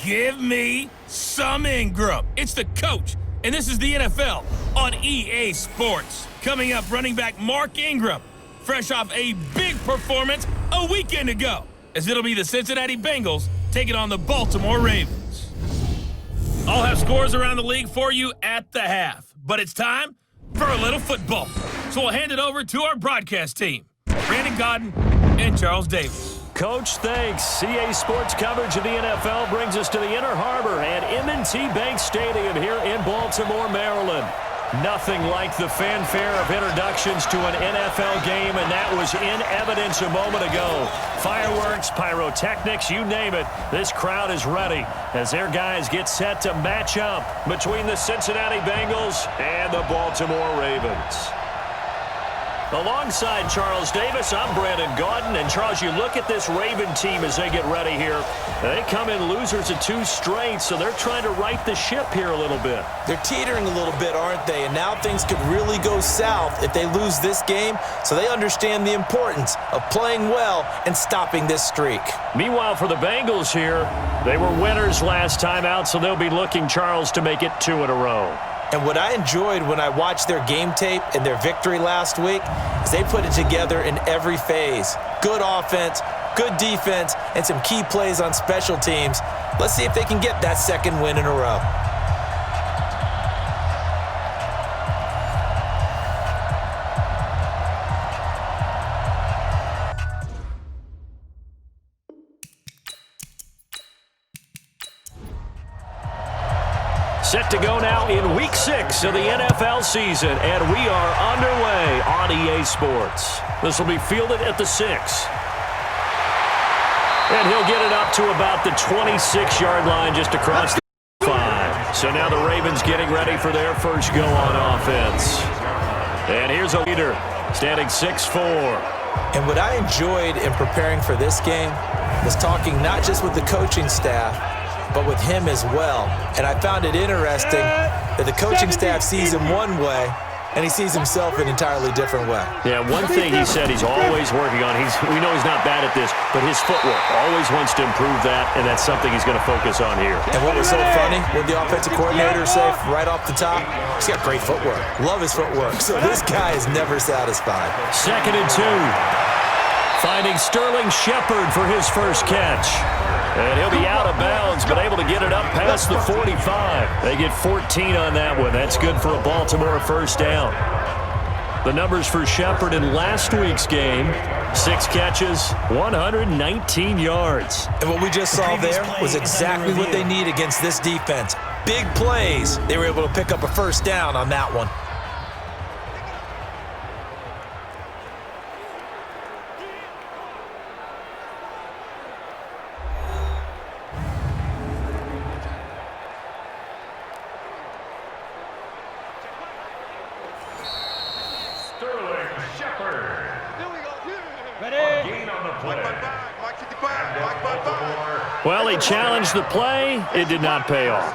Give me some Ingram. It's the coach, and this is the NFL on EA Sports. Coming up, running back Mark Ingram, fresh off a big performance a weekend ago, as it'll be the Cincinnati Bengals taking on the Baltimore Ravens. I'll have scores around the league for you at the half, but it's time for a little football. So we'll hand it over to our broadcast team, Brandon Godden and Charles Davis. Coach, thanks. CA Sports coverage of the NFL brings us to the Inner Harbor at M&T Bank Stadium here in Baltimore, Maryland. Nothing like the fanfare of introductions to an NFL game, and that was in evidence a moment ago. Fireworks, pyrotechnics, you name it. This crowd is ready as their guys get set to match up between the Cincinnati Bengals and the Baltimore Ravens. Alongside Charles Davis, I'm Brandon Gaudin. And, Charles, you look at this Raven team as they get ready here. They come in losers of 2 straight, so they're trying to right the ship here a little bit. They're teetering a little bit, aren't they? And now things could really go south if they lose this game, so they understand the importance of playing well and stopping this streak. Meanwhile, for the Bengals here, they were winners last time out, so they'll be looking, Charles, to make it 2 in a row. And what I enjoyed when I watched their game tape and their victory last week is they put it together in every phase. Good offense, good defense, and some key plays on special teams. Let's see if they can get that 2nd win in a row. Set to go now in Week 6 of the NFL season, and we are underway on EA Sports. This will be fielded at the 6. And he'll get it up to about the 26-yard line just across the 5. So now the Ravens getting ready for their first go on offense. And here's a leader standing 6'4". And what I enjoyed in preparing for this game was talking not just with the coaching staff, but with him as well. And I found it interesting that the coaching staff sees him one way, and he sees himself an entirely different way. Yeah, one thing he said he's always working on, we know he's not bad at this, but his footwork, always wants to improve that, and that's something he's going to focus on here. And what was so funny, what the offensive coordinator said right off the top, he's got great footwork. Love his footwork. So this guy is never satisfied. 2nd and 2. Finding Sterling Shepard for his first catch. And he'll be out of bounds, but able to get it up past the 45. They get 14 on that one. That's good for a Baltimore first down. The numbers for Shepard in last week's game: 6 catches, 119 yards. And what we just saw there was exactly what they need against this defense. Big plays. They were able to pick up a first down on that one. Well, he challenged the play. It did not pay off.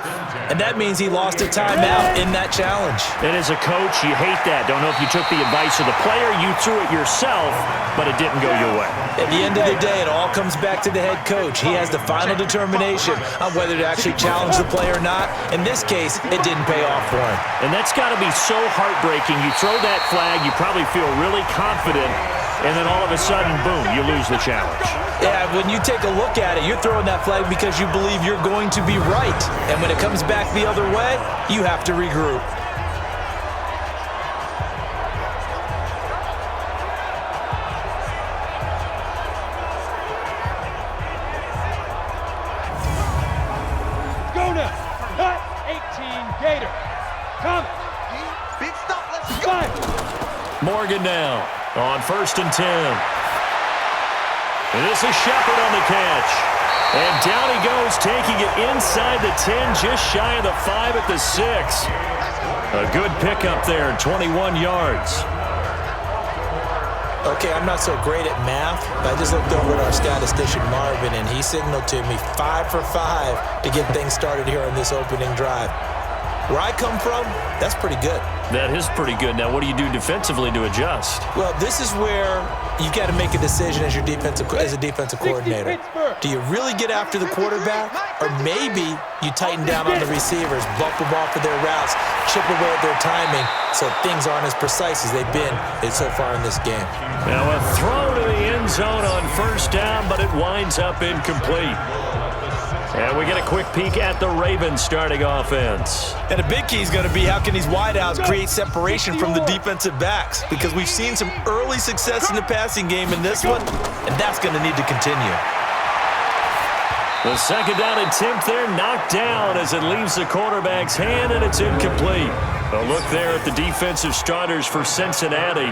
And that means he lost a timeout in that challenge. And as a coach, you hate that. Don't know if you took the advice of the player, you threw it yourself, but it didn't go your way. At the end of the day, it all comes back to the head coach. He has the final determination on whether to actually challenge the play or not. In this case, it didn't pay off for him. And that's got to be so heartbreaking. You throw that flag, you probably feel really confident, and then all of a sudden, boom, you lose the challenge. Yeah, when you take a look at it, you're throwing that flag because you believe you're going to be right. And when it comes back the other way, you have to regroup. Go now. Cut 18 Gator. Come. Big stop. Let's go. Morgan now on 1st and 10. And this is Shepard on the catch. And down he goes, taking it inside the 10, just shy of the 5 at the 6. A good pickup there, 21 yards. Okay, I'm not so great at math, but I just looked over at our statistician, Marvin, and he signaled to me 5 for 5 to get things started here on this opening drive. Where I come from, that's pretty good. That is pretty good. Now, what do you do defensively to adjust? Well, this is where you got to make a decision as a defensive coordinator. Do you really get after the quarterback, or maybe you tighten down on the receivers, bump them off of their routes, chip away at their timing, so things aren't as precise as they've been so far in this game. Now a throw to the end zone on first down, but it winds up incomplete. And we get a quick peek at the Ravens starting offense. And a big key is going to be how can these wideouts create separation from the defensive backs, because we've seen some early success in the passing game in this one, and that's going to need to continue. The second down attempt there knocked down as it leaves the quarterback's hand, and it's incomplete. A look there at the defensive starters for Cincinnati.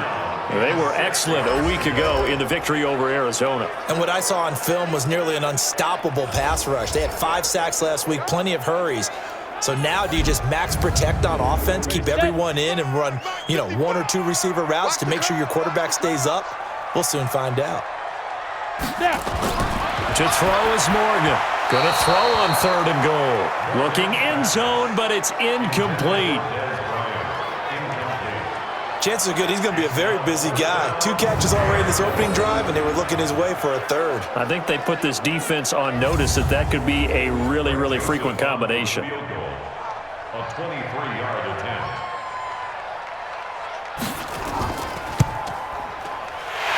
They were excellent a week ago in the victory over Arizona. And what I saw on film was nearly an unstoppable pass rush. They had 5 sacks last week, plenty of hurries. So now do you just max protect on offense, keep everyone in and run, 1 or 2 receiver routes to make sure your quarterback stays up? We'll soon find out. To throw is Morgan. Going to throw on 3rd and goal. Looking end zone, but it's incomplete. Chances are good he's going to be a very busy guy. 2 catches already in this opening drive, and they were looking his way for a 3rd. I think they put this defense on notice that could be a really, really frequent combination. A 23-yard attempt.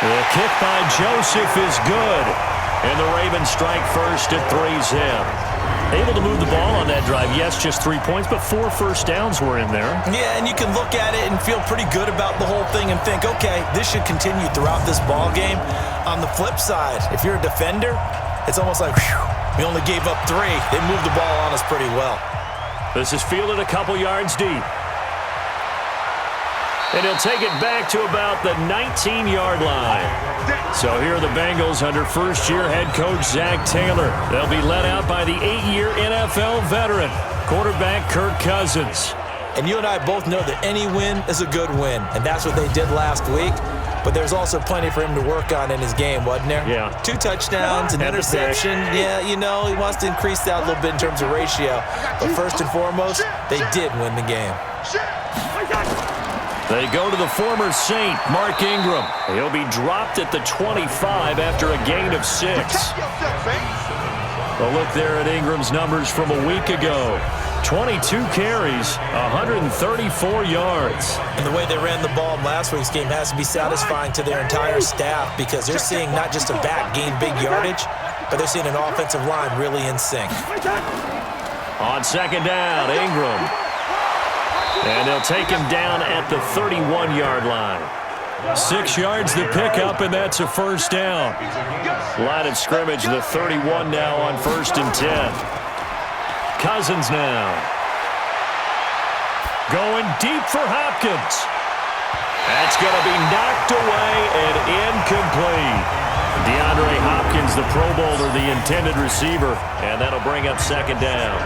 The kick by Joseph is good. And the Ravens strike first at 3-zip. Able to move the ball on that drive. Yes, just 3 points, but 4 first downs were in there. Yeah, and you can look at it and feel pretty good about the whole thing and think, okay, this should continue throughout this ball game. On the flip side, if you're a defender, it's almost like, whew, we only gave up 3. They moved the ball on us pretty well. This is fielded a couple yards deep. And he'll take it back to about the 19-yard line. So here are the Bengals under first-year head coach Zach Taylor. They'll be led out by the 8-year NFL veteran, quarterback Kirk Cousins. And you and I both know that any win is a good win, and that's what they did last week. But there's also plenty for him to work on in his game, wasn't there? Yeah. 2 touchdowns, an interception. Yeah, he wants to increase that a little bit in terms of ratio. But first and foremost, they did win the game. They go to the former Saint, Mark Ingram. He'll be dropped at the 25 after a gain of 6. A look there at Ingram's numbers from a week ago. 22 carries, 134 yards. And the way they ran the ball in last week's game has to be satisfying to their entire staff, because they're seeing not just a back gain big yardage, but they're seeing an offensive line really in sync. On second down, Ingram. And they'll take him down at the 31-yard line. 6 yards the pickup, and that's a first down. Line of scrimmage, the 31 now on 1st and 10. Cousins now. Going deep for Hopkins. That's going to be knocked away and incomplete. DeAndre Hopkins, the Pro Bowler, the intended receiver, and that'll bring up second down.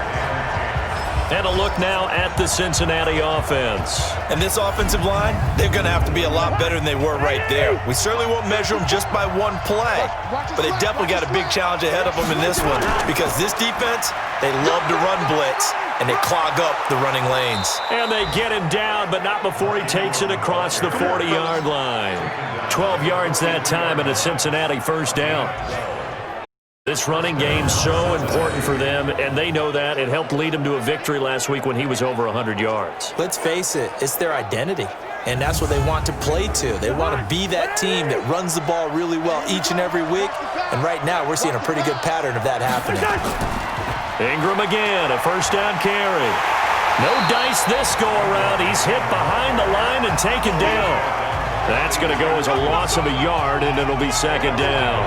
And a look now at the Cincinnati offense. And this offensive line, they're going to have to be a lot better than they were right there. We certainly won't measure them just by one play, but they definitely got a big challenge ahead of them in this one, because this defense, they love to run blitz, and they clog up the running lanes. And they get him down, but not before he takes it across the 40-yard line. 12 yards that time, and a Cincinnati first down. This running game's so important for them, and they know that. It helped lead them to a victory last week when he was over 100 yards. Let's face it, it's their identity, and that's what they want to play to. They want to be that team that runs the ball really well each and every week, and right now we're seeing a pretty good pattern of that happening. Ingram again, a first down carry. No dice this go-around. He's hit behind the line and taken down. That's going to go as a loss of a yard, and it'll be second down.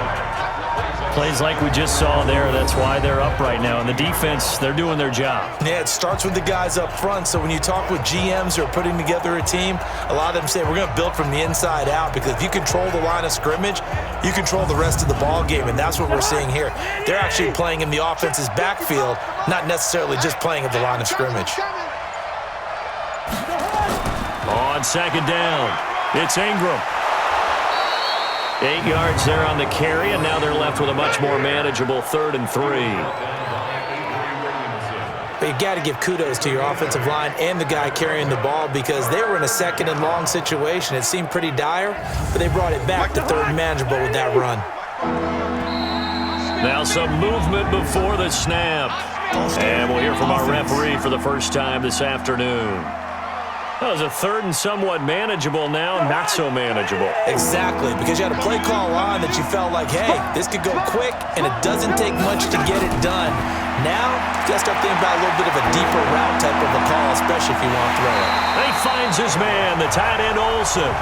Plays like we just saw there. That's why they're up right now. And the defense, they're doing their job. Yeah, it starts with the guys up front. So when you talk with GMs who are putting together a team, a lot of them say we're going to build from the inside out, because if you control the line of scrimmage, you control the rest of the ball game, and that's what we're seeing here. They're actually playing in the offense's backfield, not necessarily just playing at the line of scrimmage. On second down, it's Ingram. 8 yards there on the carry, and now they're left with a much more manageable 3rd and 3. But you got to give kudos to your offensive line and the guy carrying the ball because they were in a second and long situation. It seemed pretty dire, but they brought it back to third and manageable with that run. Now some movement before the snap. And we'll hear from our referee for the first time this afternoon. That was a third and somewhat manageable now, not so manageable. Exactly, because you had a play call on that you felt like, hey, this could go quick, and it doesn't take much to get it done. Now, you got to start thinking about a little bit of a deeper route type of a call, especially if you want to throw it. And he finds his man, the tight end Olsen.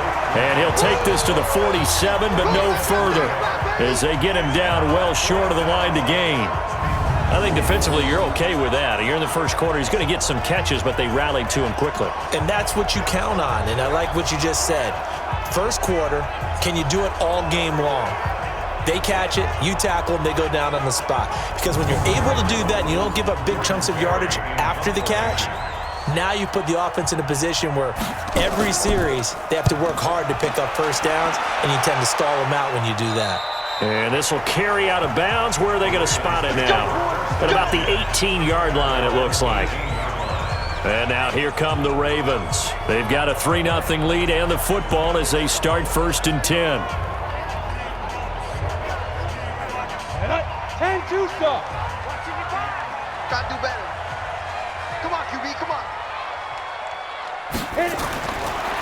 And he'll take this to the 47, but no further, as they get him down well short of the line to gain. I think defensively you're okay with that. You're in the first quarter. He's going to get some catches, but they rallied to him quickly. And that's what you count on, and I like what you just said. First quarter, can you do it all game long? They catch it, you tackle them, they go down on the spot. Because when you're able to do that and you don't give up big chunks of yardage after the catch, now you put the offense in a position where every series they have to work hard to pick up first downs, and you tend to stall them out when you do that. And this will carry out of bounds. Where are they going to spot it now? At about the 18-yard line, it looks like. And now here come the Ravens. They've got a 3-0 lead and the football as they start 1st and 10. 10-2 stuff. Gotta do better. Come on, QB, come on. Hit it.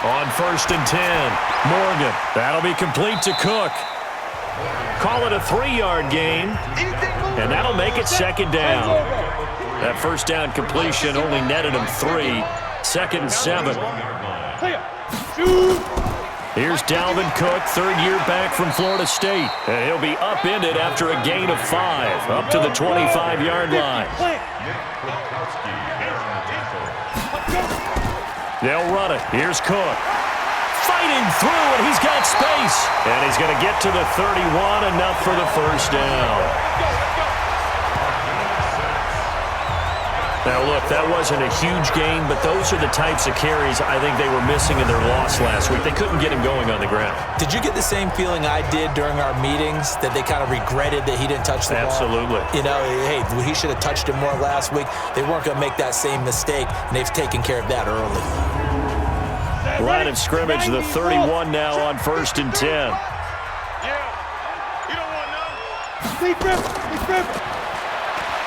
On 1st and 10, Morgan. That'll be complete to Cook. Call it a 3-yard gain, and that'll make it 2nd down. That first down completion only netted him 3. 2nd and 7. Clear. Shoot. Here's Dalvin Cook, third-year back from Florida State. And he'll be upended after a gain of 5, up to the 25-yard line. They'll run it. Here's Cook. Fighting through, and he's got space. And he's going to get to the 31, enough for the first down. Now, look, that wasn't a huge gain, but those are the types of carries I think they were missing in their loss last week. They couldn't get him going on the ground. Did you get the same feeling I did during our meetings, that they kind of regretted that he didn't touch the ball? Absolutely. You know, hey, he should have touched it more last week. They weren't going to make that same mistake, and they've taken care of that early. Line of scrimmage, the 31 now on 1st and 10. Yeah. You don't want none. Deep rip.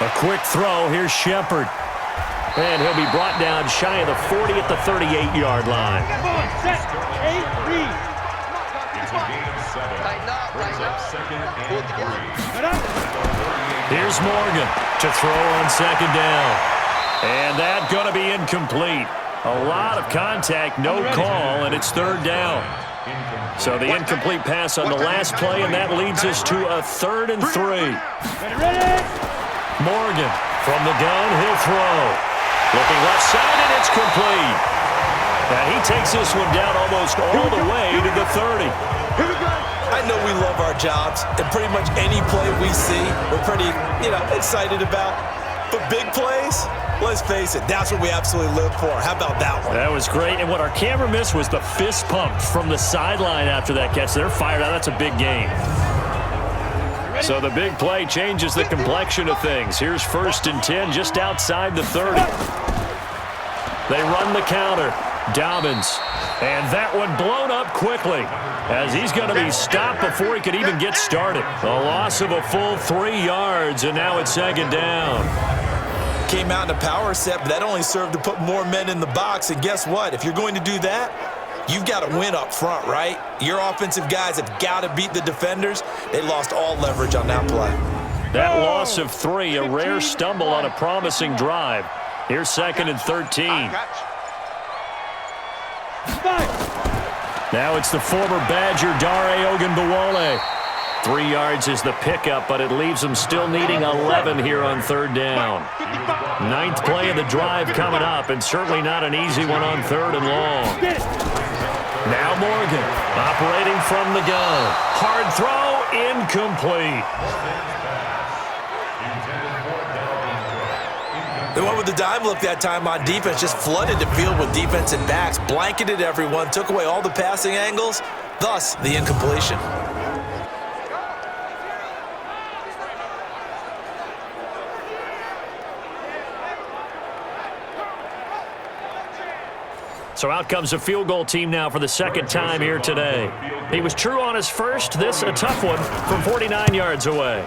A quick throw. Here's Shepard. And he'll be brought down shy of the 40 at the 38-yard line. Come on, set. 8, read. It's a gain of 7. Tighten up, Brings tighten up up. 2nd and Pull it together. 3. Get up. Here's Morgan to throw on 2nd down. And that's going to be incomplete. A lot of contact, no call, and it's 3rd down. So the incomplete pass on the last play, and that leads us to a 3rd and 3. Ready. Morgan from the gun, he'll throw. Looking left side, and it's complete. And he takes this one down almost all the way to the 30. I know we love our jobs, and pretty much any play we see, we're pretty, excited about. But big plays, let's face it, that's what we absolutely live for. How about that one? That was great. And what our camera missed was the fist pump from the sideline after that catch. They're fired out. That's a big gain. So the big play changes the complexion of things. Here's 1st and 10 just outside the 30. They run the counter. Dobbins. And that one blown up quickly as he's going to be stopped before he could even get started. A loss of a full 3 yards, and now it's 2nd down. Came out in a power set, but that only served to put more men in the box. And guess what? If you're going to do that, you've got to win up front, right? Your offensive guys have got to beat the defenders. They lost all leverage on that play. That loss of 3, a rare stumble on a promising drive. Here's 2nd and 13. Now it's the former Badger Dare Ogunbowale. 3 yards is the pickup, but it leaves them still needing 11 here on 3rd down. 9th play of the drive coming up, and certainly not an easy one on 3rd and long. Now Morgan, operating from the gun. Hard throw, incomplete. They went with the dime look that time on defense, just flooded the field with defensive backs, blanketed everyone, took away all the passing angles, thus the incompletion. So out comes a field goal team now for the second time here today. He was true on his first. This a tough one from 49 yards away.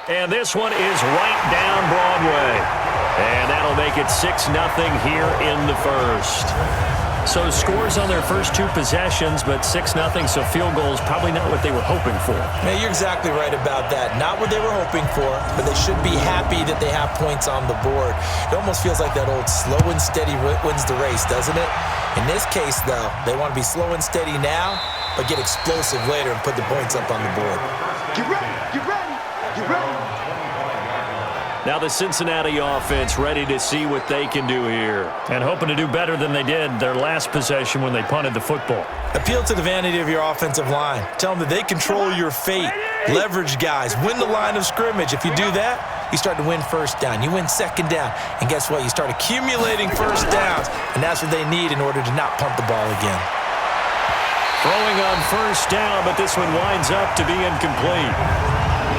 And this one is right down Broadway. And that'll make it 6-0 here in the first. So scores on their first two possessions, but 6-0, so field goals probably not what they were hoping for. Yeah, you're exactly right about that. Not what they were hoping for, but they should be happy that they have points on the board. It almost feels like that old slow and steady wins the race, doesn't it? In this case, though, they want to be slow and steady now, but get explosive later and put the points up on the board. Get ready, get ready, get ready. Now the Cincinnati offense ready to see what they can do here. And hoping to do better than they did their last possession when they punted the football. Appeal to the vanity of your offensive line. Tell them that they control your fate. Leverage guys. Win the line of scrimmage. If you do that, you start to win first down. You win second down. And guess what? You start accumulating first downs. And that's what they need in order to not punt the ball again. Throwing on first down, but this one winds up to be incomplete.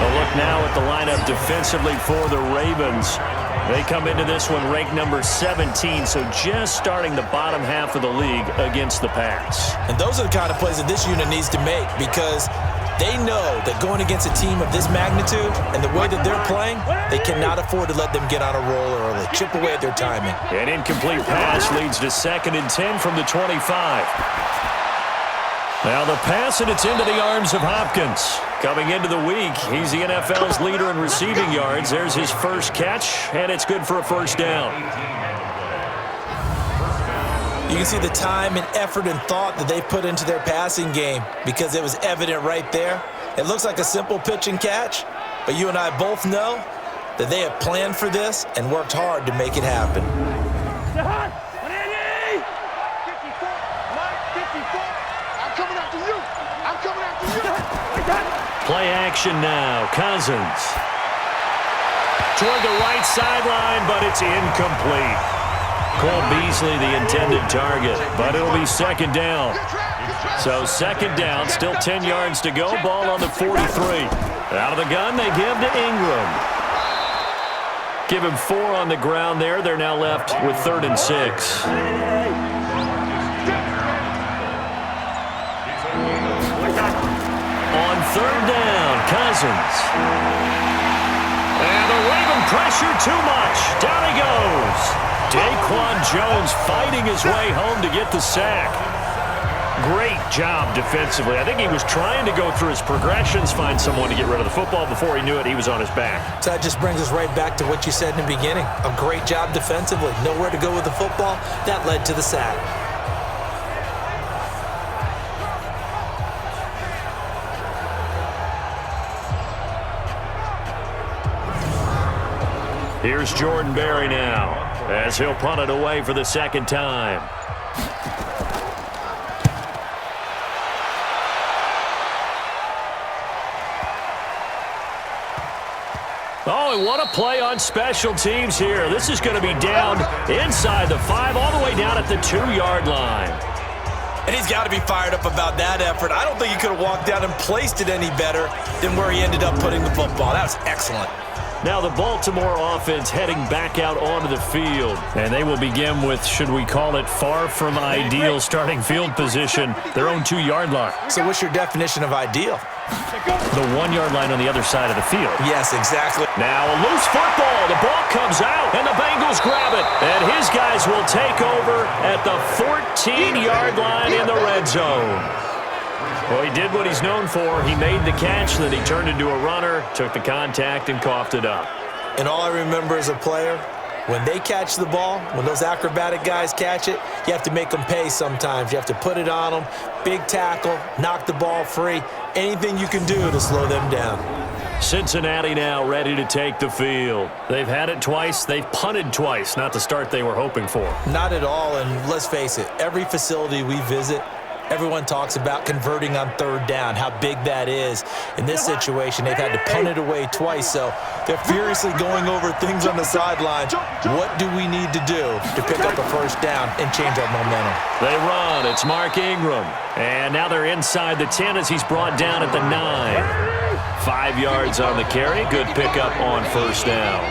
A look now at the lineup defensively for the Ravens. They come into this one ranked number 17, so just starting the bottom half of the league against the pass. And those are the kind of plays that this unit needs to make because they know that going against a team of this magnitude and the way that they're playing, they cannot afford to let them get on a roll early. Chip away at their timing. An incomplete pass leads to 2nd and 10 from the 25. Now the pass, and it's into the arms of Hopkins. Coming into the week, he's the NFL's leader in receiving yards. There's his first catch, and it's good for a first down. You can see the time and effort and thought that they put into their passing game because it was evident right there. It looks like a simple pitch and catch, but you and I both know that they have planned for this and worked hard to make it happen. Play action now. Cousins. Toward the right sideline, but it's incomplete. Cole Beasley, the intended target, but it'll be 2nd down. So 2nd down, still 10 yards to go. Ball on the 43. Out of the gun, they give to Ingram. Give him 4 on the ground there. They're now left with 3rd and 6. On 3rd down, Cousins. And the Raven pressure too much. Down he goes. Daquan Jones fighting his way home to get the sack. Great job defensively. I think he was trying to go through his progressions, find someone to get rid of the football. Before he knew it, he was on his back. So that just brings us right back to what you said in the beginning. A great job defensively. Nowhere to go with the football. That led to the sack. Here's Jordan Berry now, as he'll punt it away for the 2nd time. Oh, and what a play on special teams here. This is going to be down inside the 5, all the way down at the 2-yard line. And he's got to be fired up about that effort. I don't think he could have walked down and placed it any better than where he ended up putting the football. That was excellent. Now the Baltimore offense heading back out onto the field. And they will begin with, should we call it, far from ideal starting field position, their own 2-yard line. So what's your definition of ideal? The 1-yard line on the other side of the field. Yes, exactly. Now a loose football. The ball comes out, and the Bengals grab it. And his guys will take over at the 14-yard line in the red zone. Well, he did what he's known for. He made the catch, then he turned into a runner, took the contact, and coughed it up. And all I remember as a player, when they catch the ball, when those acrobatic guys catch it, you have to make them pay sometimes. You have to put it on them, big tackle, knock the ball free, anything you can do to slow them down. Cincinnati now ready to take the field. They've had it twice. They've punted twice. Not the start they were hoping for. Not at all, and let's face it, every facility we visit, everyone talks about converting on 3rd down, how big that is. In this situation, they've had to punt it away twice, so they're furiously going over things on the sideline. What do we need to do to pick up a first down and change our momentum? They run. It's Mark Ingram. And now they're inside the 10 as he's brought down at the 9. 5 yards on the carry. Good pickup on 1st down.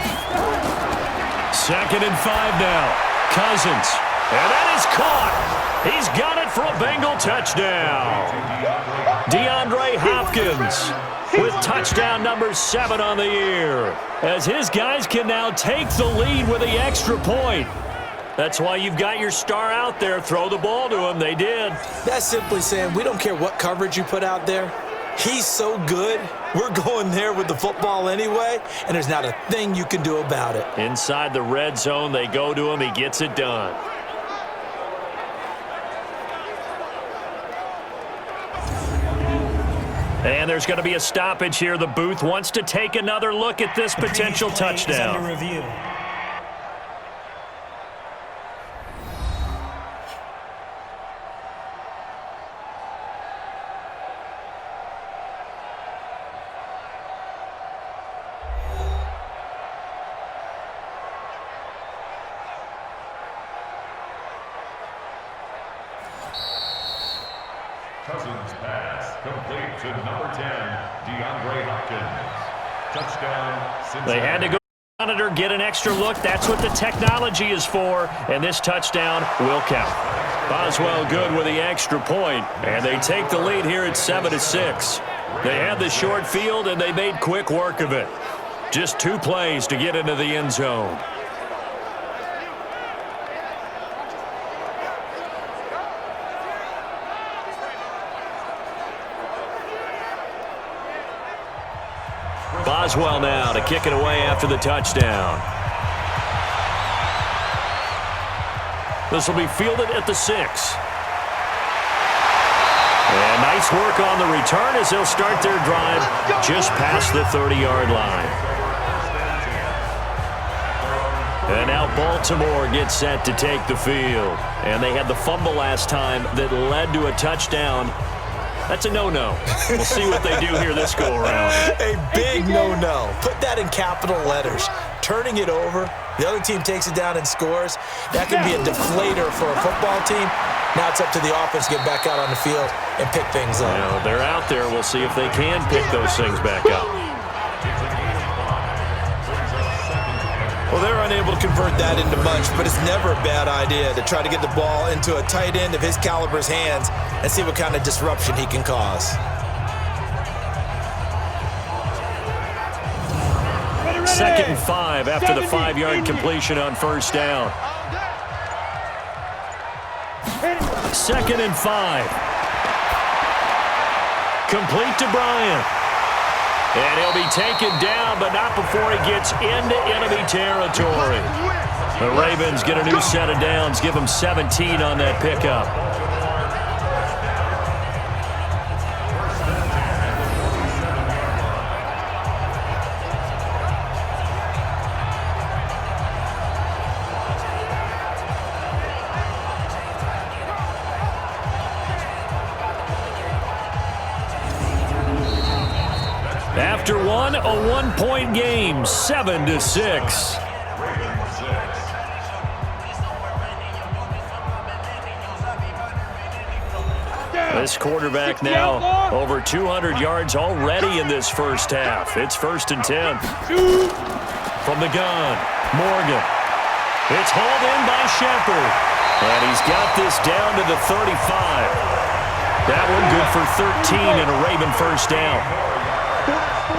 2nd and 5 now. Cousins And that is caught. He's got it for a Bengal touchdown. DeAndre Hopkins with touchdown number 7 on the year, as his guys can now take the lead with the extra point. That's why you've got your star out there. Throw the ball to him. They did. That's simply saying we don't care what coverage you put out there. He's so good, we're going there with the football anyway, and there's not a thing you can do about it. Inside the red zone, they go to him. He gets it done. And there's going to be a stoppage here. The booth wants to take another look at this potential touchdown. Under review. Cousins pass complete to number 10, DeAndre Hopkins. Touchdown, Cincinnati. They had to go monitor, get an extra look. That's what the technology is for, and this touchdown will count. Boswell good with the extra point, and they take the lead here at 7-6. They had the short field, and they made quick work of it. Just 2 plays to get into the end zone. Boswell now to kick it away after the touchdown. This will be fielded at the 6. And nice work on the return as they'll start their drive just past the 30-yard line. And now Baltimore gets set to take the field. And they had the fumble last time that led to a touchdown. That's a no-no. We'll see what they do here this go-around. A big no-no. Put that in capital letters. Turning it over, the other team takes it down and scores. That can be a deflator for a football team. Now it's up to the offense to get back out on the field and pick things up. You know, they're out there. We'll see if they can pick those things back up. Well, they're unable to convert that into much, but it's never a bad idea to try to get the ball into a tight end of his caliber's hands and see what kind of disruption he can cause. Second and 5 after the 5-yard completion on first down. Second and 5. Complete to Bryant. And he'll be taken down, but not before he gets into enemy territory. The Ravens get a new set of downs, give them 17 on that pickup. After one, a 1-point game, 7-6. This quarterback now over 200 yards already in this first half. It's 1st and 10. From the gun, Morgan. It's hauled in by Shepard. And he's got this down to the 35. That one good for 13 and a Raven first down.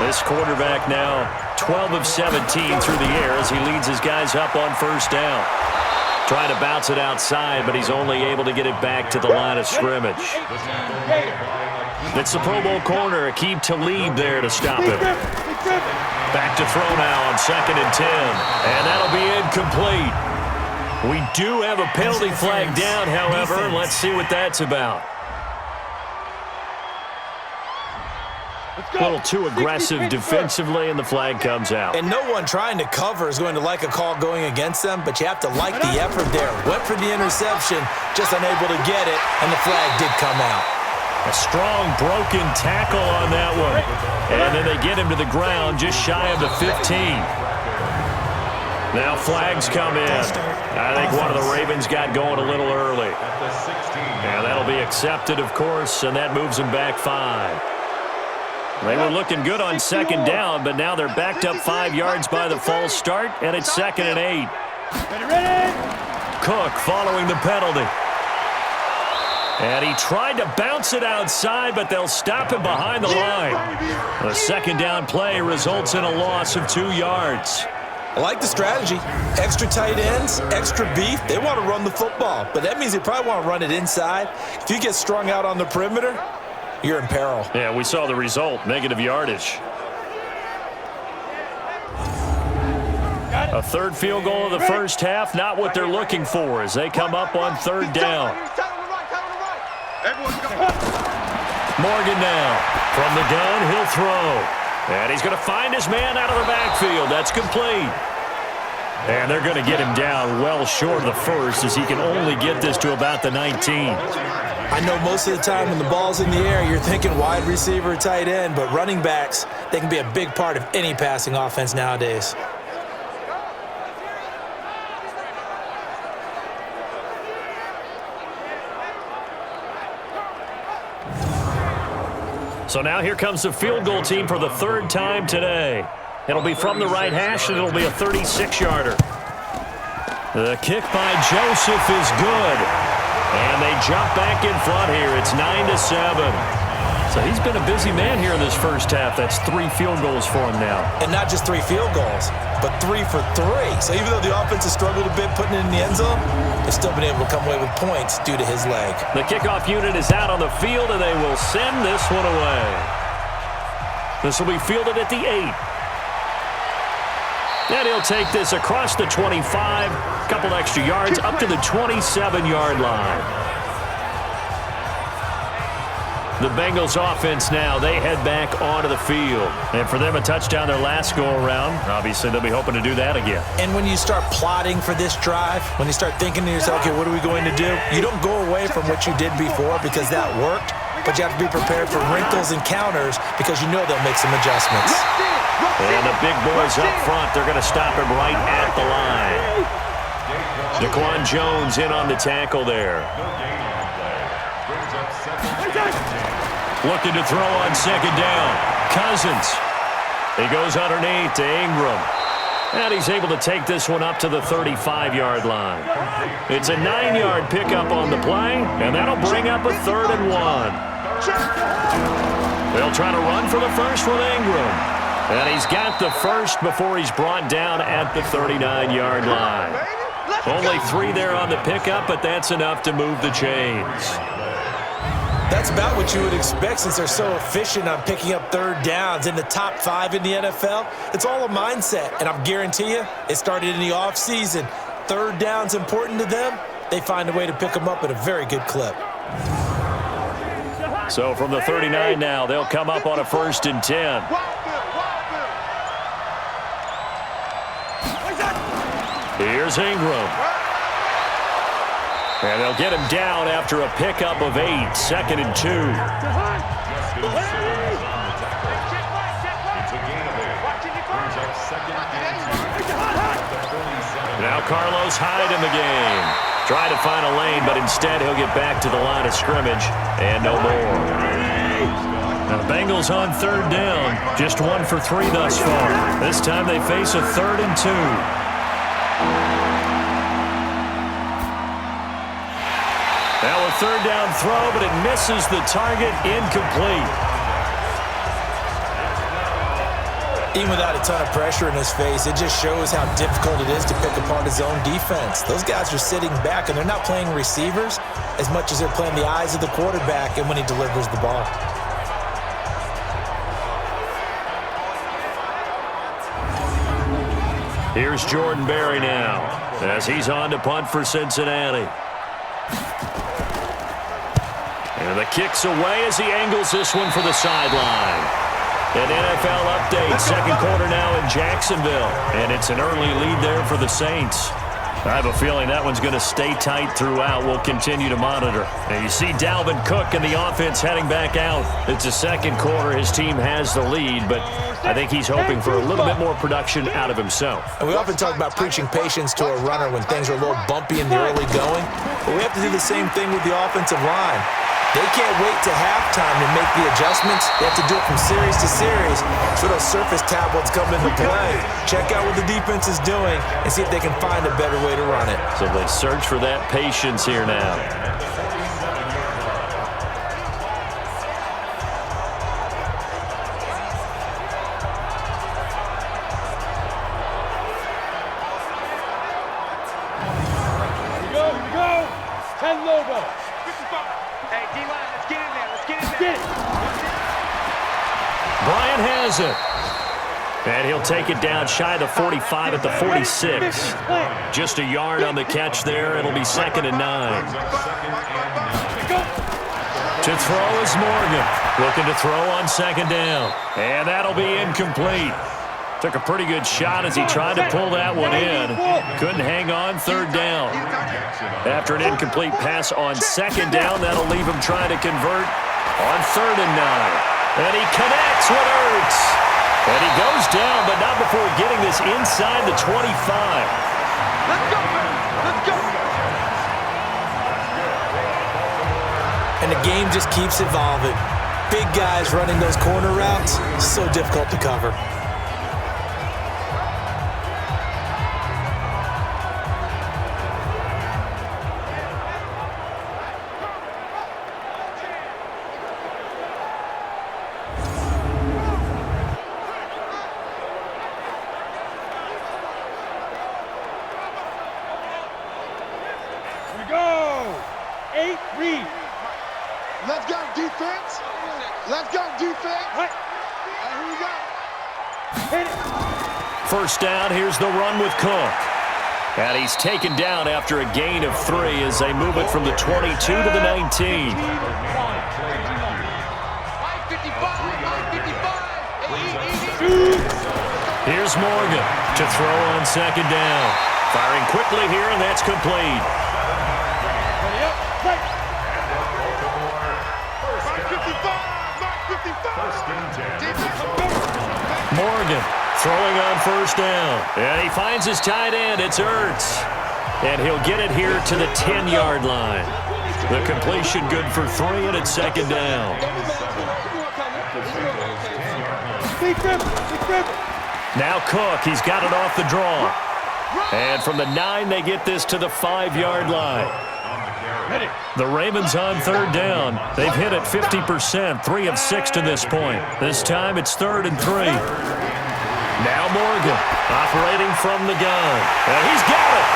This quarterback now 12 of 17 through the air as he leads his guys up on first down. Trying to bounce it outside, but he's only able to get it back to the line of scrimmage. It's the Pro Bowl corner, Aqib Talib there to stop him. Back to throw now on 2nd and 10, and that'll be incomplete. We do have a penalty flag down, however. Let's see what that's about. A little too aggressive defensively, and the flag comes out. And no one trying to cover is going to like a call going against them, but you have to like the effort there. Went for the interception, just unable to get it, and the flag did come out. A strong broken tackle on that one. And then they get him to the ground just shy of the 15. Now flags come in. I think one of the Ravens got going a little early. And that'll be accepted, of course, and that moves them back 5. They were looking good on 2nd down, but now they're backed up 5 yards by the false start, and it's 2nd and 8. Ready? Cook following the penalty. And he tried to bounce it outside, but they'll stop him behind the line. The second down play results in a loss of 2 yards. I like the strategy. Extra tight ends, extra beef. They want to run the football, but that means they probably want to run it inside. If you get strung out on the perimeter, you're in peril. Yeah, we saw the result, negative yardage. A third field goal of the first half, not what they're looking for as they come up on third down. Morgan now. From the gun, he'll throw. And he's going to find his man out of the backfield. That's complete. And they're going to get him down well short of the first as he can only get this to about the 19. I know most of the time when the ball's in the air, you're thinking wide receiver, tight end, but running backs, they can be a big part of any passing offense nowadays. So now here comes the field goal team for the third time today. It'll be from the right hash, and it'll be a 36-yarder. The kick by Joseph is good. And they jump back in front here. It's 9-7. So he's been a busy man here in this first half. That's 3 field goals for him now. And not just 3 field goals, but 3 for 3. So even though the offense has struggled a bit putting it in the end zone, they've still been able to come away with points due to his leg. The kickoff unit is out on the field, and they will send this one away. This will be fielded at the 8. And he'll take this across the 25, a couple extra yards, up to the 27-yard line. The Bengals offense now, they head back onto the field. And for them, a touchdown their last go-around. Obviously, they'll be hoping to do that again. And when you start plotting for this drive, when you start thinking to yourself, okay, what are we going to do? You don't go away from what you did before because that worked, but you have to be prepared for wrinkles and counters because you know they'll make some adjustments. And the big boys up front, they're going to stop him right at the line. Daquan Jones in on the tackle there. Looking to throw on second down. Cousins. He goes underneath to Ingram. And he's able to take this one up to the 35-yard line. It's a 9-yard pickup on the play, and that'll bring up a 3rd and 1. They'll try to run for the first with Ingram. And he's got the first before he's brought down at the 39-yard line. Only 3 there on the pickup, but that's enough to move the chains. That's about what you would expect since they're so efficient on picking up third downs in the top 5 in the NFL. It's all a mindset, and I guarantee you it started in the offseason. Third down's important to them. They find a way to pick them up at a very good clip. So from the 39 now, they'll come up on a 1st and 10. Here's Ingram. And they'll get him down after a pickup of 8, 2nd and 2. Now Carlos Hyde in the game. Try to find a lane, but instead he'll get back to the line of scrimmage and no more. Now the Bengals on 3rd down, just 1 for 3 thus far. This time they face a 3rd and 2. Now a 3rd down throw, but it misses the target, incomplete. Even without a ton of pressure in his face, it just shows how difficult it is to pick apart his own defense. Those guys are sitting back, and they're not playing receivers as much as they're playing the eyes of the quarterback and when he delivers the ball. Here's Jordan Berry now as he's on to punt for Cincinnati. And the kick's away as he angles this one for the sideline. An NFL update, 2nd quarter now in Jacksonville. And it's an early lead there for the Saints. I have a feeling that one's going to stay tight throughout. We'll continue to monitor. And you see Dalvin Cook and the offense heading back out. It's the 2nd quarter. His team has the lead, but I think he's hoping for a little bit more production out of himself. And we often talk about preaching patience to a runner when things are a little bumpy in the early going. But we have to do the same thing with the offensive line. They can't wait to halftime to make the adjustments. They have to do it from series to series. So those surface tablets come into play. Check out what the defense is doing and see if they can find a better way to run it. So they search for that patience here now. Bryant has it. And he'll take it down shy of the 45 at the 46. Just a yard on the catch there. It'll be 2nd and 9. To throw is Morgan. Looking to throw on 2nd down. And that'll be incomplete. Took a pretty good shot as he tried to pull that one in. Couldn't hang on 3rd down. After an incomplete pass on 2nd down, that'll leave him trying to convert on 3rd and 9. And he connects with Ertz. And he goes down, but not before getting this inside the 25. Let's go, man. Let's go. And the game just keeps evolving. Big guys running those corner routes, so difficult to cover. Let's go, defense. Let's go, defense. Right. Here we go. Hit it. First down, here's the run with Cook. And he's taken down after a gain of 3 as they move it from the 22 to the 19. Here's Morgan to throw on 2nd down. Firing quickly here, and that's complete. Morgan throwing on 1st down. And he finds his tight end. It's Ertz. And he'll get it here to the 10-yard line. The completion good for 3, and it's 2nd down. Now Cook, he's got it off the draw. And from the 9, they get this to the 5-yard line. The Ravens on 3rd down. They've hit it 50%, 3 of 6 to this point. This time it's 3rd and 3. Now Morgan operating from the gun. And he's got it.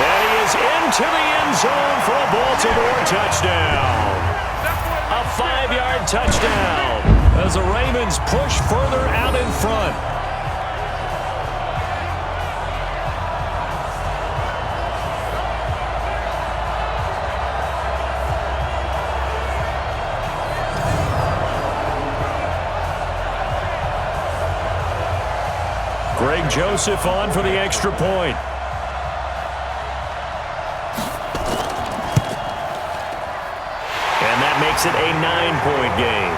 And he is into the end zone for a Baltimore touchdown. A 5-yard touchdown as the Ravens push further out in front. Greg Joseph on for the extra point. And that makes it a 9-point game.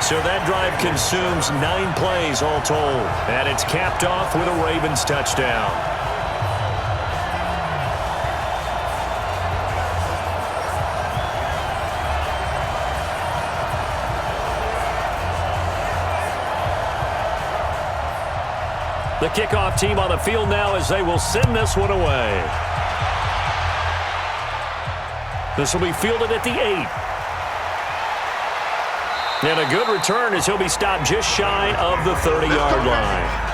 So that drive consumes 9 plays all told. And it's capped off with a Ravens touchdown. The kickoff team on the field now as they will send this one away. This will be fielded at the 8. And a good return as he'll be stopped just shy of the 30-yard line.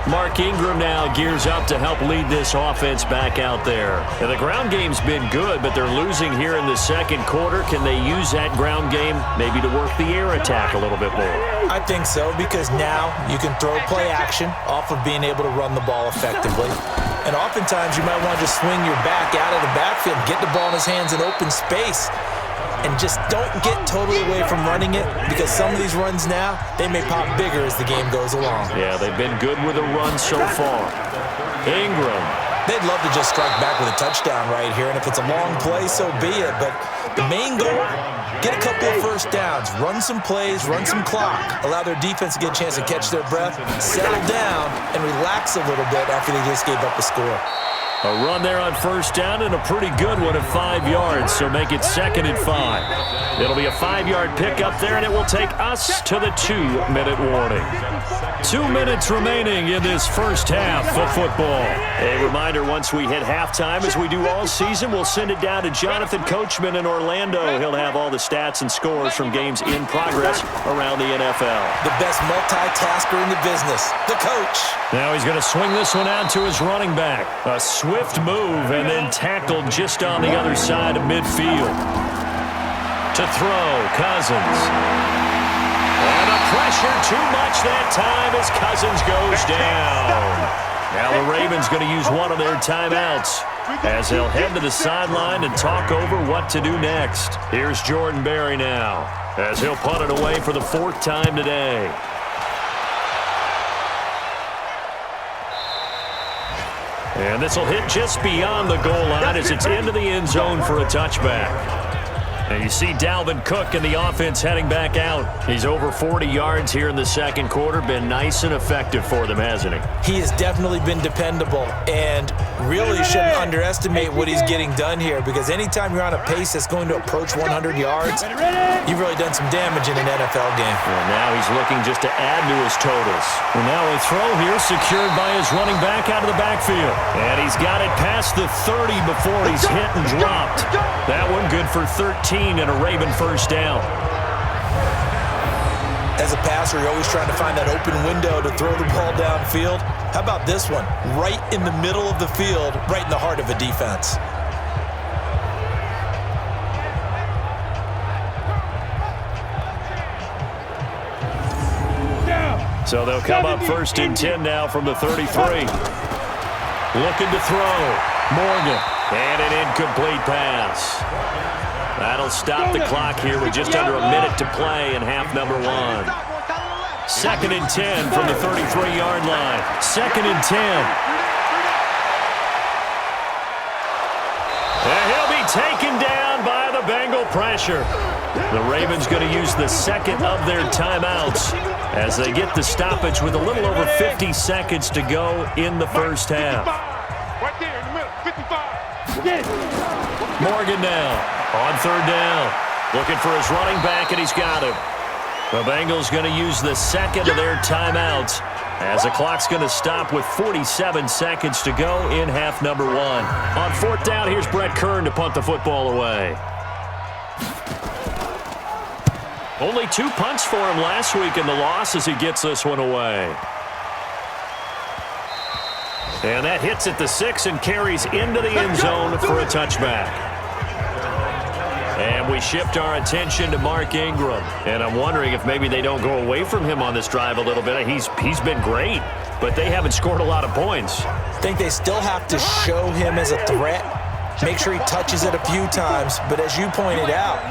Mark Ingram now gears up to help lead this offense back out there. And the ground game's been good, but they're losing here in the 2nd quarter. Can they use that ground game maybe to work the air attack a little bit more? I think so, because now you can throw play action off of being able to run the ball effectively. And oftentimes you might want to just swing your back out of the backfield, get the ball in his hands in open space, and just don't get totally away from running it, because some of these runs now, they may pop bigger as the game goes along. Yeah, they've been good with a run so far. Ingram. They'd love to just strike back with a touchdown right here, and if it's a long play, so be it. But the main goal Get a couple of first downs, run some plays, run some clock, allow their defense to get a chance to catch their breath, settle down, and relax a little bit after they just gave up a score. A run there on first down and a pretty good one at 5 yards, so make it 2nd and 5. It'll be a 5-yard pickup there, and it will take us to the 2-minute warning. 2 minutes remaining in this first half of football. A reminder, once we hit halftime, as we do all season, we'll send it down to Jonathan Coachman in Orlando. He'll have all the stats and scores from games in progress around the NFL. The best multitasker in the business, the coach. Now he's going to swing this one out to his running back. A swift move and then tackled just on the other side of midfield. To throw, Cousins. And the pressure too much that time as Cousins goes down. Now the Ravens going to use one of their timeouts as they'll head to the sideline and talk over what to do next. Here's Jordan Berry now as he'll punt it away for the 4th time today. And this will hit just beyond the goal line as it's into the end zone for a touchback. And you see Dalvin Cook in the offense heading back out. He's over 40 yards here in the second quarter. Been nice and effective for them, hasn't he? He has definitely been dependable and really shouldn't underestimate what he's getting done here, because anytime you're on a pace that's going to approach 100 yards, you've really done some damage in an NFL game. And now he's looking just to add to his totals. And now a throw here secured by his running back out of the backfield. And he's got it past the 30 before he's hit and dropped. That one good for 13 and a Raven first down. As a passer, you're always trying to find that open window to throw the ball downfield. How about this one? Right in the middle of the field, right in the heart of a defense. So they'll come up 1st and 10 now from the 33. Looking to throw. Morgan. And an incomplete pass. That'll stop the clock here with just under a minute to play in half number 1. 2nd and 10 from the 33-yard line. 2nd and 10. And he'll be taken down by the Bengal pressure. The Ravens going to use the second of their timeouts as they get the stoppage with a little over 50 seconds to go in the first half. Right there in the middle, 55. Morgan now on 3rd down. Looking for his running back, and he's got him. The Bengals going to use the second of their timeouts as the clock's going to stop with 47 seconds to go in half number 1. On 4th down, here's Brett Kern to punt the football away. Only 2 punts for him last week in the loss as he gets this one away. And that hits at the 6 and carries into the end zone for a touchback. And we shift our attention to Mark Ingram. And I'm wondering if maybe they don't go away from him on this drive a little bit. He's been great, but they haven't scored a lot of points. I think they still have to show him as a threat. Make sure he touches it a few times. But as you pointed out,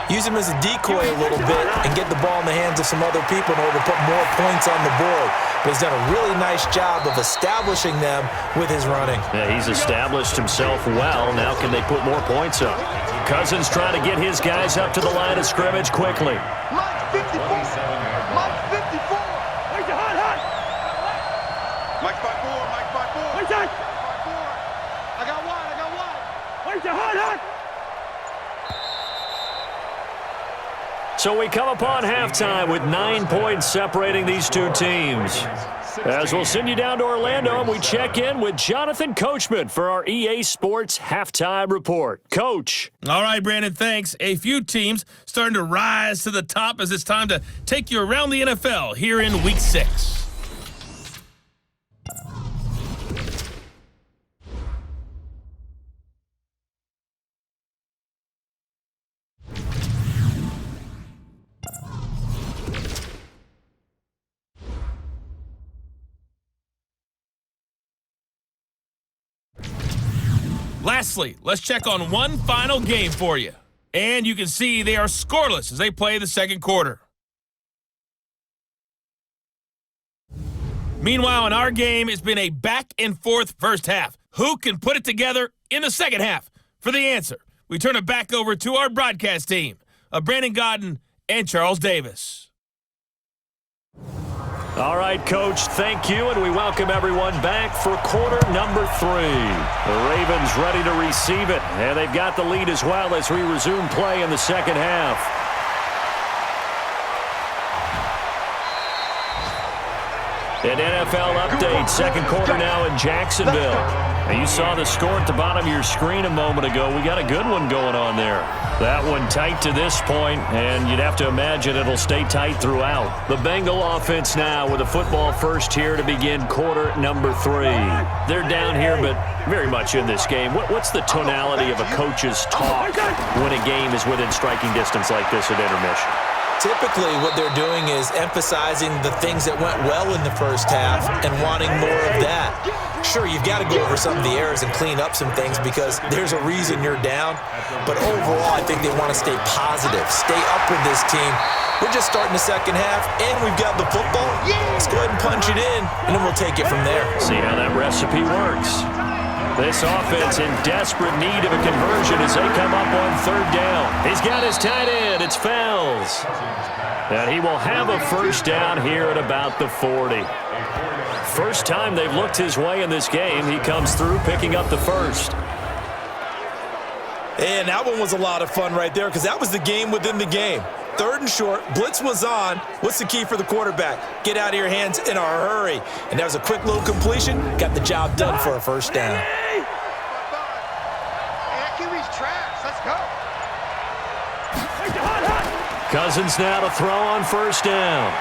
use him as a decoy a little bit and get the ball in the hands of some other people in order to put more points on the board. But he's done a really nice job of establishing them with his running. Yeah, he's established himself well. Now can they put more points up? Cousins trying to get his guys up to the line of scrimmage quickly. Mike 54. Mike 54. Where's your hot? Mike 54. Mike 54. Where's that? I got one. Where's your hot? So we come upon halftime with 9 points separating these two teams. As we'll send you down to Orlando, and we check in with Jonathan Coachman for our EA Sports Halftime Report. Coach. All right, Brandon, thanks. A few teams starting to rise to the top as it's time to take you around the NFL here in Week 6. Lastly, let's check on one final game for you. And you can see they are scoreless as they play the second quarter. Meanwhile, in our game, it's been a back-and-forth first half. Who can put it together in the second half? For the answer, we turn it back over to our broadcast team. of Brandon Godden and Charles Davis. All right, Coach, thank you, and we welcome everyone back for quarter number 3. The Ravens ready to receive it, and they've got the lead as well as we resume play in the second half. An NFL update, second quarter now in Jacksonville. And you saw the score at the bottom of your screen a moment ago. We got a good one going on there. That one tight to this point, and you'd have to imagine it'll stay tight throughout. The Bengal offense now with a football first here to begin quarter number 3. They're down here, but very much in this game. What's the tonality of a coach's talk when a game is within striking distance like this at intermission? Typically, what they're doing is emphasizing the things that went well in the first half and wanting more of that. Sure, you've got to go over some of the errors and clean up some things because there's a reason you're down. But overall, I think they want to stay positive, stay up with this team. We're just starting the second half, and we've got the football. Let's go ahead and punch it in, and then we'll take it from there. See how that recipe works. This offense in desperate need of a conversion as they come up on third down. He's got his tight end. It's Fells. And he will have a first down here at about the 40. First time they've looked his way in this game. He comes through picking up the first. And that one was a lot of fun right there because that was the game within the game. Third and short, blitz was on. What's the key for the quarterback? Get out of your hands in a hurry. And that was a quick little completion. Got the job done for a first down. Hey, that QB's trash. Let's go. Cousins now to throw on first down.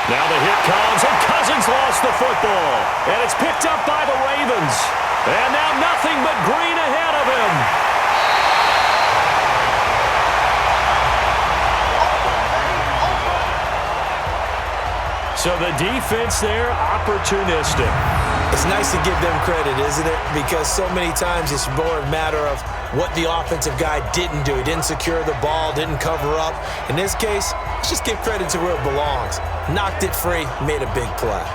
Now the hit comes, and Cousins lost the football. And it's picked up by the Ravens. And now nothing but green ahead of him. So the defense there, opportunistic. It's nice to give them credit, isn't it? Because so many times it's more a matter of what the offensive guy didn't do. He didn't secure the ball, didn't cover up. In this case, let's just give credit to where it belongs. Knocked it free, made a big play.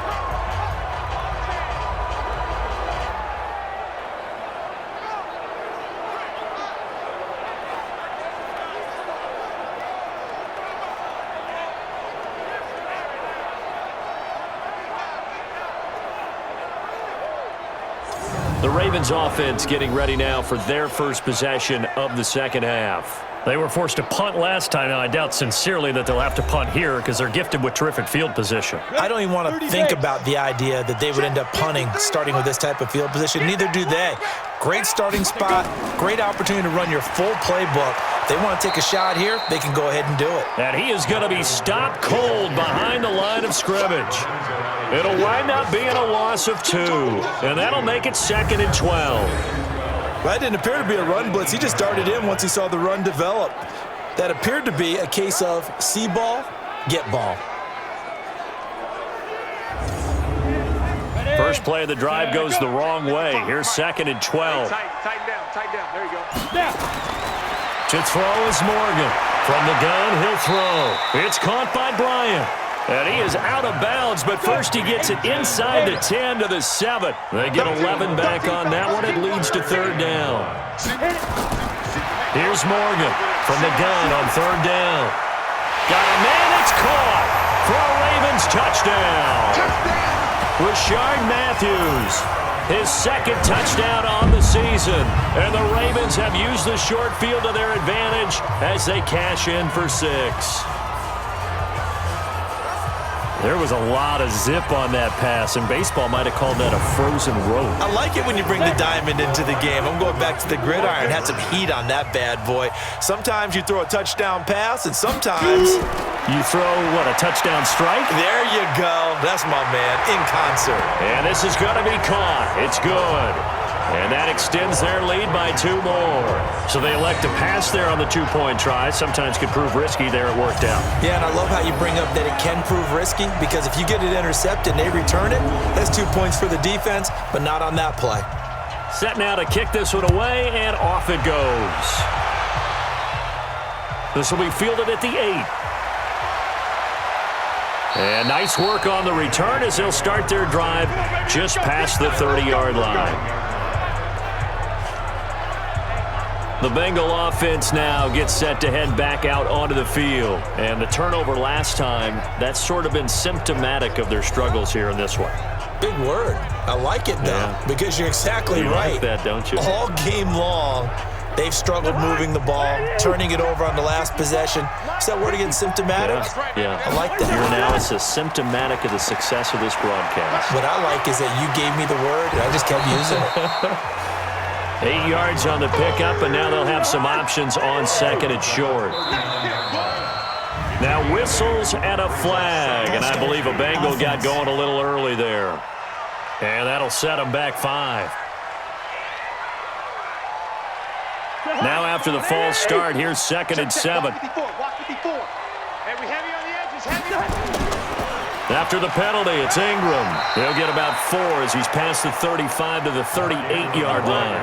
The Ravens offense getting ready now for their first possession of the second half. They were forced to punt last time. Now, I doubt sincerely that they'll have to punt here because they're gifted with terrific field position. I don't even want to think about the idea that they would end up punting starting with this type of field position. Neither do they. Great starting spot, great opportunity to run your full playbook. If they want to take a shot here, they can go ahead and do it. And he is going to be stopped cold behind the line of scrimmage. It'll wind up being a loss of 2, and that'll make it 2nd and 12. That didn't appear to be a run blitz. He just darted in once he saw the run develop. That appeared to be a case of see ball, get ball. First play of the drive goes the wrong way. Here's 2nd and 12. Tighten down. There you go. To throw is Morgan. From the gun, he'll throw. It's caught by Bryant. And he is out of bounds, but first he gets it inside the 10 to the 7. They get 11 back on that one. It leads to third down. Here's Morgan from the gun on third down. Got a man, it's caught for a Ravens touchdown. Rashard Matthews, his 2nd touchdown on the season. And the Ravens have used the short field to their advantage as they cash in for 6. There was a lot of zip on that pass, and baseball might have called that a frozen rope. I like it when you bring the diamond into the game. I'm going back to the gridiron. Had some heat on that bad boy. Sometimes you throw a touchdown pass, and sometimes you throw, what, a touchdown strike? There you go. That's my man, in concert. And this is going to be caught. It's good. And that extends their lead by 2 more. So they elect to pass there on the 2-point try. Sometimes could prove risky there. It worked out. Yeah, and I love how you bring up that it can prove risky because if you get it intercepted and they return it, that's 2 points for the defense, but not on that play. Set now to kick this one away, and off it goes. This will be fielded at the 8. And nice work on the return as they'll start their drive just past the 30-yard line. The Bengal offense now gets set to head back out onto the field. And the turnover last time, that's sort of been symptomatic of their struggles here in this one. Big word. I like it, though, because you're exactly right. You like that, don't you? All game long, they've struggled moving the ball, turning it over on the last possession. Is that word again, symptomatic? Yeah. I like that. Your analysis, symptomatic of the success of this broadcast. What I like is that you gave me the word, and I just kept using it. 8 yards on the pickup, and now they'll have some options on second and short. Now whistles and a flag, and I believe a Bengal got going a little early there. And that'll set them back 5. Now after the false start, here's second and 7. After the penalty, it's Ingram. He'll get about 4 as he's past the 35 to the 38-yard line.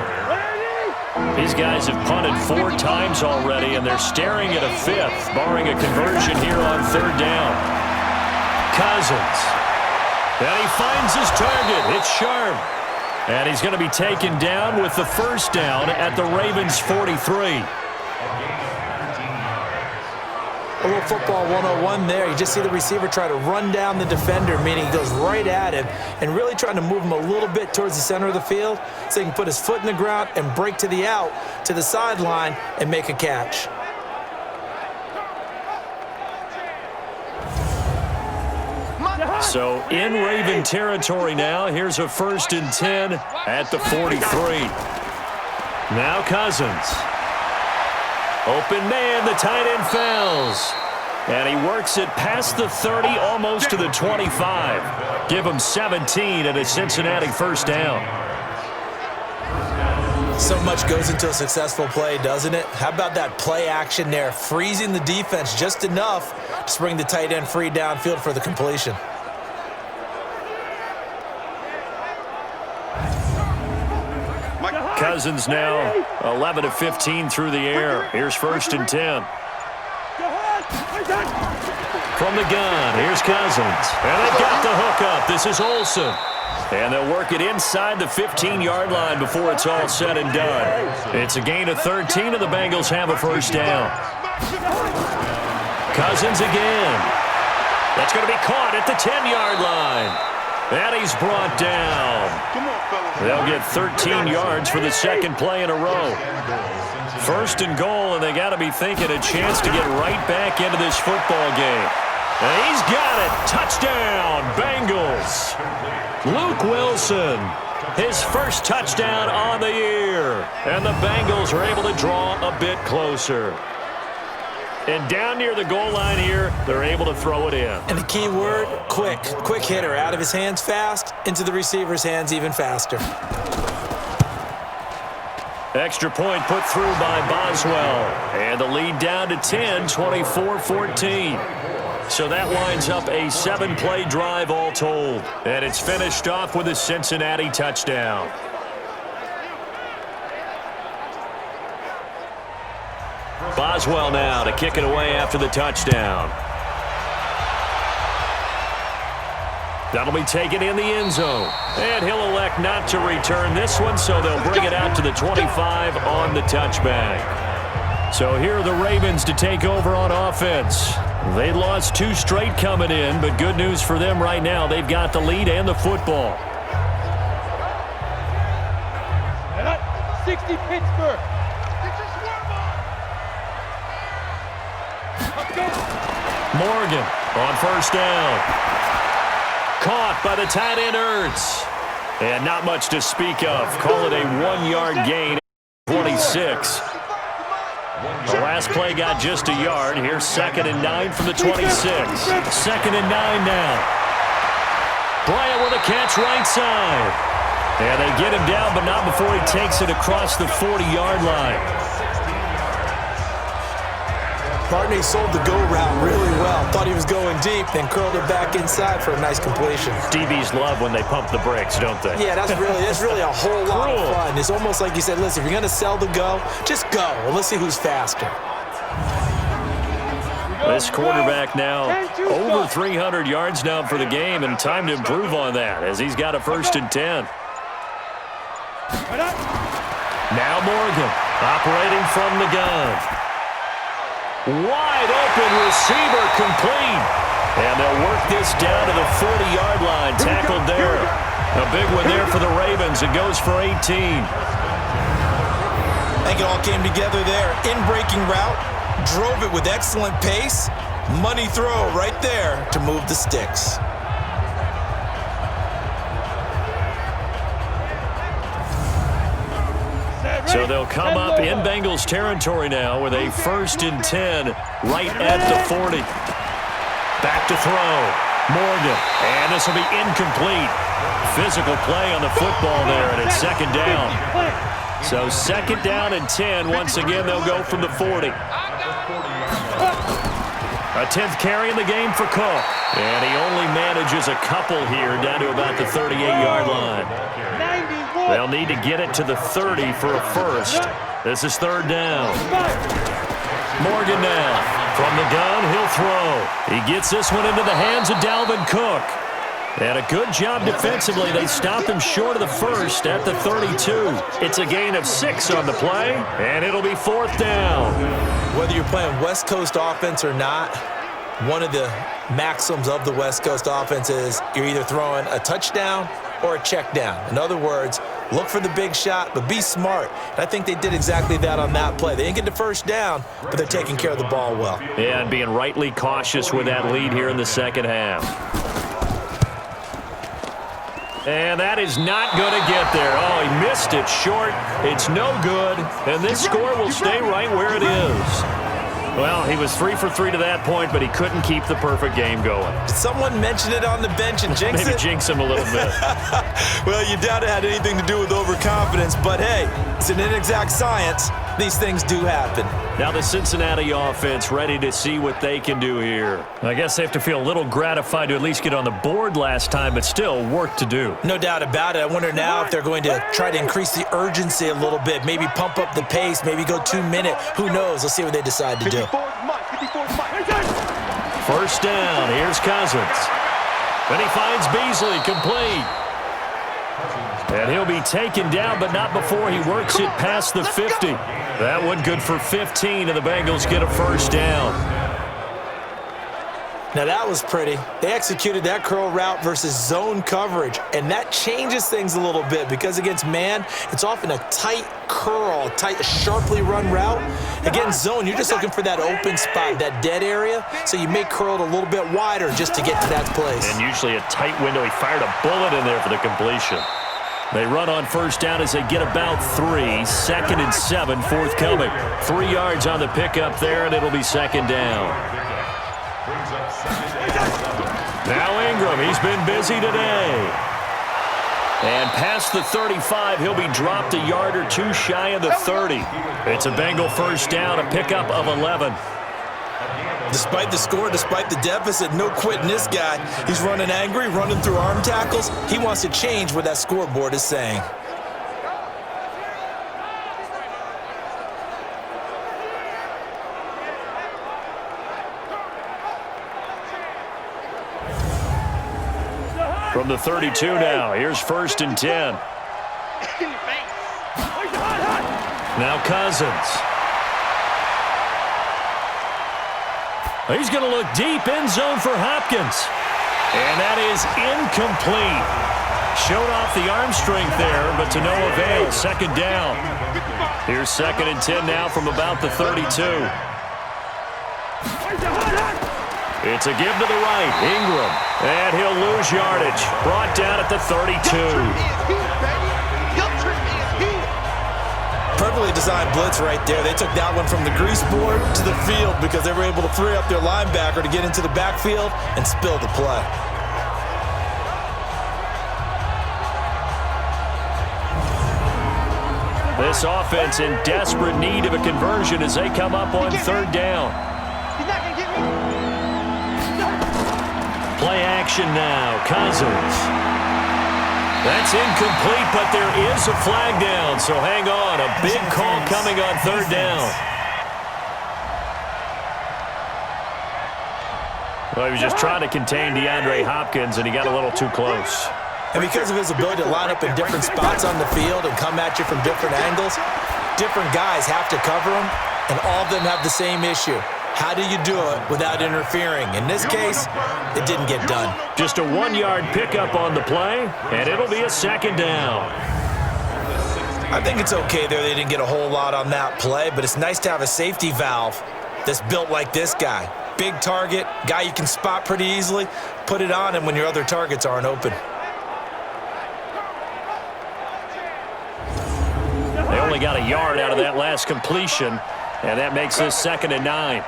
These guys have punted 4 times already, and they're staring at a 5th, barring a conversion here on 3rd down. Cousins. And he finds his target. It's Sharp. And he's going to be taken down with the first down at the Ravens' 43. A little football 101 there. You just see the receiver try to run down the defender, meaning he goes right at him, and really trying to move him a little bit towards the center of the field so he can put his foot in the ground and break to the out, to the sideline, and make a catch. So in Raven territory now. Here's a 1st and 10 at the 43. Now Cousins. Open man, the tight end fouls. And he works it past the 30, almost to the 25. Give him 17 and a Cincinnati first down. So much goes into a successful play, doesn't it? How about that play action there, freezing the defense just enough to bring the tight end free downfield for the completion. Cousins now 11 of 15 through the air. Here's 1st and 10. From the gun, here's Cousins. And they got the hook up. This is Olsen. And they'll work it inside the 15-yard line before it's all said and done. It's a gain of 13, and the Bengals have a first down. Cousins again. That's going to be caught at the 10-yard line. And he's brought down. They'll get 13 yards for the second play in a row. 1st and goal, and they got to be thinking a chance to get right back into this football game. And he's got it. Touchdown, Bengals. Luke Wilson, his first touchdown on the year. And the Bengals are able to draw a bit closer. And down near the goal line here, they're able to throw it in. And the key word, quick. Quick hitter. Out of his hands fast, into the receiver's hands even faster. Extra point put through by Boswell. And the lead down to 10, 24-14. So that winds up a 7-play drive all told. And it's finished off with a Cincinnati touchdown. Boswell now to kick it away after the touchdown. That'll be taken in the end zone. And he'll elect not to return this one, so they'll bring it out to the 25 on the touchback. So here are the Ravens to take over on offense. They lost 2 straight coming in, but good news for them right now. They've got the lead and the football. 60 Pittsburgh. Morgan on first down. Caught by the tight end Ertz. And not much to speak of. Call it a 1-yard gain. 26. The last play got just a yard. Here's 2nd and 9 from the 26. 2nd and 9 now. Bryant with a catch right side. And they get him down, but not before he takes it across the 40-yard line. Barney sold the go route really well. Thought he was going deep, then curled it back inside for a nice completion. DBs love when they pump the brakes, don't they? Yeah, that's really a whole lot of fun. It's almost like you said, listen, if you're going to sell the go, just go, and let's see who's faster. This quarterback now over 300 yards now for the game, and time to improve on that as he's got a 1st and 10. Now Morgan. Operating from the gun. Wide open receiver complete. And they'll work this down to the 40-yard line. Tackled there. A big one there for the Ravens. It goes for 18. I think it all came together there. In-breaking route. Drove it with excellent pace. Money throw right there to move the sticks. So they'll come up in Bengals territory now with a 1st and 10 right at the 40. Back to throw. Morgan. And this will be incomplete. Physical play on the football there, and it's 2nd down. So 2nd down and 10. Once again, they'll go from the 40. A 10th carry in the game for Cook. And he only manages a couple here down to about the 38-yard line. They'll need to get it to the 30 for a first. This is 3rd down. Morgan now. From the gun, he'll throw. He gets this one into the hands of Dalvin Cook. And a good job defensively. They stop him short of the first at the 32. It's a gain of 6 on the play, and it'll be 4th down. Whether you're playing West Coast offense or not, one of the maxims of the West Coast offense is you're either throwing a touchdown or a check down. In other words, look for the big shot, but be smart. And I think they did exactly that on that play. They didn't get the first down, but they're taking care of the ball well. Yeah, and being rightly cautious with that lead here in the 2nd half. And that is not going to get there. Oh, he missed it short. It's no good. And this score will stay right where it is. Well, he was 3 for 3 to that point, but he couldn't keep the perfect game going. Did someone mention it on the bench and jinx it? Maybe jinx him a little bit. Well, you doubt it had anything to do with overconfidence, but hey, it's an inexact science. These things do happen. Now the Cincinnati offense ready to see what they can do here. I guess they have to feel a little gratified to at least get on the board last time, but still work to do. No doubt about it. I wonder now if they're going to try to increase the urgency a little bit, maybe pump up the pace, maybe go 2-minute. Who knows? Let's see what they decide to do. 1st down. Here's Cousins. And he finds Beasley complete. And he'll be taken down, but not before he works it past the 50. That one good for 15, and the Bengals get a 1st down. Now that was pretty. They executed that curl route versus zone coverage, and that changes things a little bit because against man, it's often a tight curl, tight, sharply run route. Against zone, you're just looking for that open spot, that dead area, so you may curl it a little bit wider just to get to that place. And usually a tight window. He fired a bullet in there for the completion. They run on 1st down as they get about 3. 2nd and 7 forthcoming. 3 yards on the pickup there, and it'll be 2nd down. Now Ingram, he's been busy today. And past the 35, he'll be dropped a yard or 2 shy of the 30. It's a Bengal 1st down, a pickup of 11. Despite the score, despite the deficit, no quitting this guy. He's running angry, running through arm tackles. He wants to change what that scoreboard is saying. From the 32 now, here's 1st and 10. Now Cousins. He's going to look deep end zone for Hopkins. And that is incomplete. Showed off the arm strength there, but to no avail. 2nd down. Here's 2nd and 10 now from about the 32. It's a give to the right. Ingram. And he'll lose yardage. Brought down at the 32. Perfectly designed blitz right there. They took that one from the grease board to the field because they were able to free up their linebacker to get into the backfield and spill the play. This offense in desperate need of a conversion as they come up on 3rd down. Play action now. Cousins. That's incomplete, but there is a flag down, so hang on. A big call coming on 3rd down. Well, he was just trying to contain DeAndre Hopkins, and he got a little too close. And because of his ability to line up in different spots on the field and come at you from different angles, different guys have to cover him, and all of them have the same issue. How do you do it without interfering? In this case, it didn't get done. Just a 1-yard pickup on the play, and it'll be a 2nd down. I think it's okay there. They didn't get a whole lot on that play, but it's nice to have a safety valve that's built like this guy. Big target, guy you can spot pretty easily. Put it on him when your other targets aren't open. They only got a yard out of that last completion, and that makes this 2nd and 9.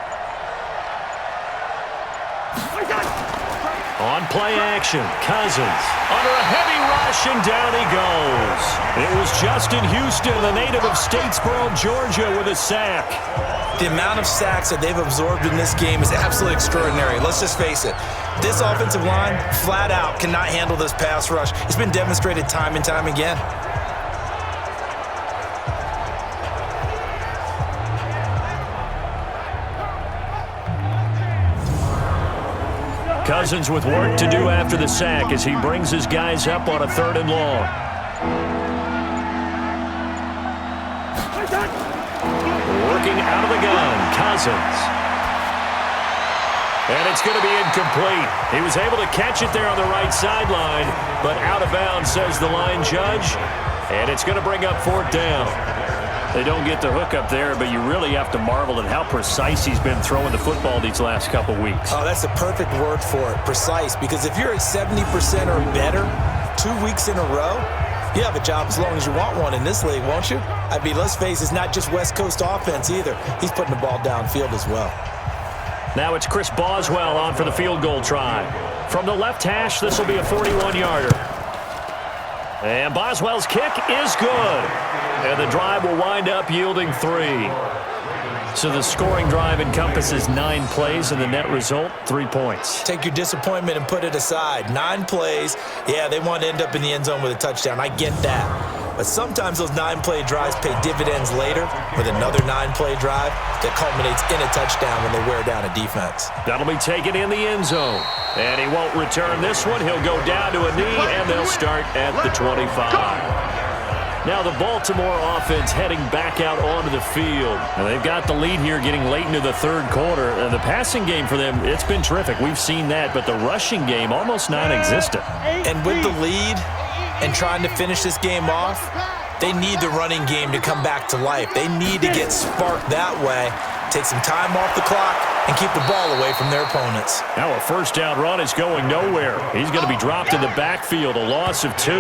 On play action, Cousins under a heavy rush, and down he goes. It was Justin Houston, the native of Statesboro, Georgia, with a sack. The amount of sacks that they've absorbed in this game is absolutely extraordinary. Let's just face it. This offensive line, flat out, cannot handle this pass rush. It's been demonstrated time and time again. Cousins with work to do after the sack as he brings his guys up on a 3rd and long. Working out of the gun, Cousins. And it's going to be incomplete. He was able to catch it there on the right sideline, but out of bounds, says the line judge. And it's going to bring up 4th down. They don't get the hook up there, but you really have to marvel at how precise he's been throwing the football these last couple weeks. Oh, that's the perfect word for it, precise. Because if you're at 70% or better 2 weeks in a row, you have a job as long as you want one in this league, won't you? I mean, let's face it, it's not just West Coast offense either. He's putting the ball downfield as well. Now it's Chris Boswell on for the field goal try. From the left hash, this will be a 41-yarder. And Boswell's kick is good. And the drive will wind up yielding 3. So the scoring drive encompasses 9 plays, and the net result, 3 points. Take your disappointment and put it aside. 9 plays. Yeah, they want to end up in the end zone with a touchdown. I get that. But sometimes those 9-play drives pay dividends later with another 9-play drive that culminates in a touchdown when they wear down a defense. That'll be taken in the end zone. And he won't return this one. He'll go down to a knee, and they'll start at the 25. Now the Baltimore offense heading back out onto the field. And they've got the lead here getting late into the 3rd quarter. And the passing game for them, it's been terrific. We've seen that, but the rushing game almost non-existent. And with the lead and trying to finish this game off, they need the running game to come back to life. They need to get sparked that way, take some time off the clock, and keep the ball away from their opponents. Now a 1st down run is going nowhere. He's going to be dropped in the backfield, a loss of 2.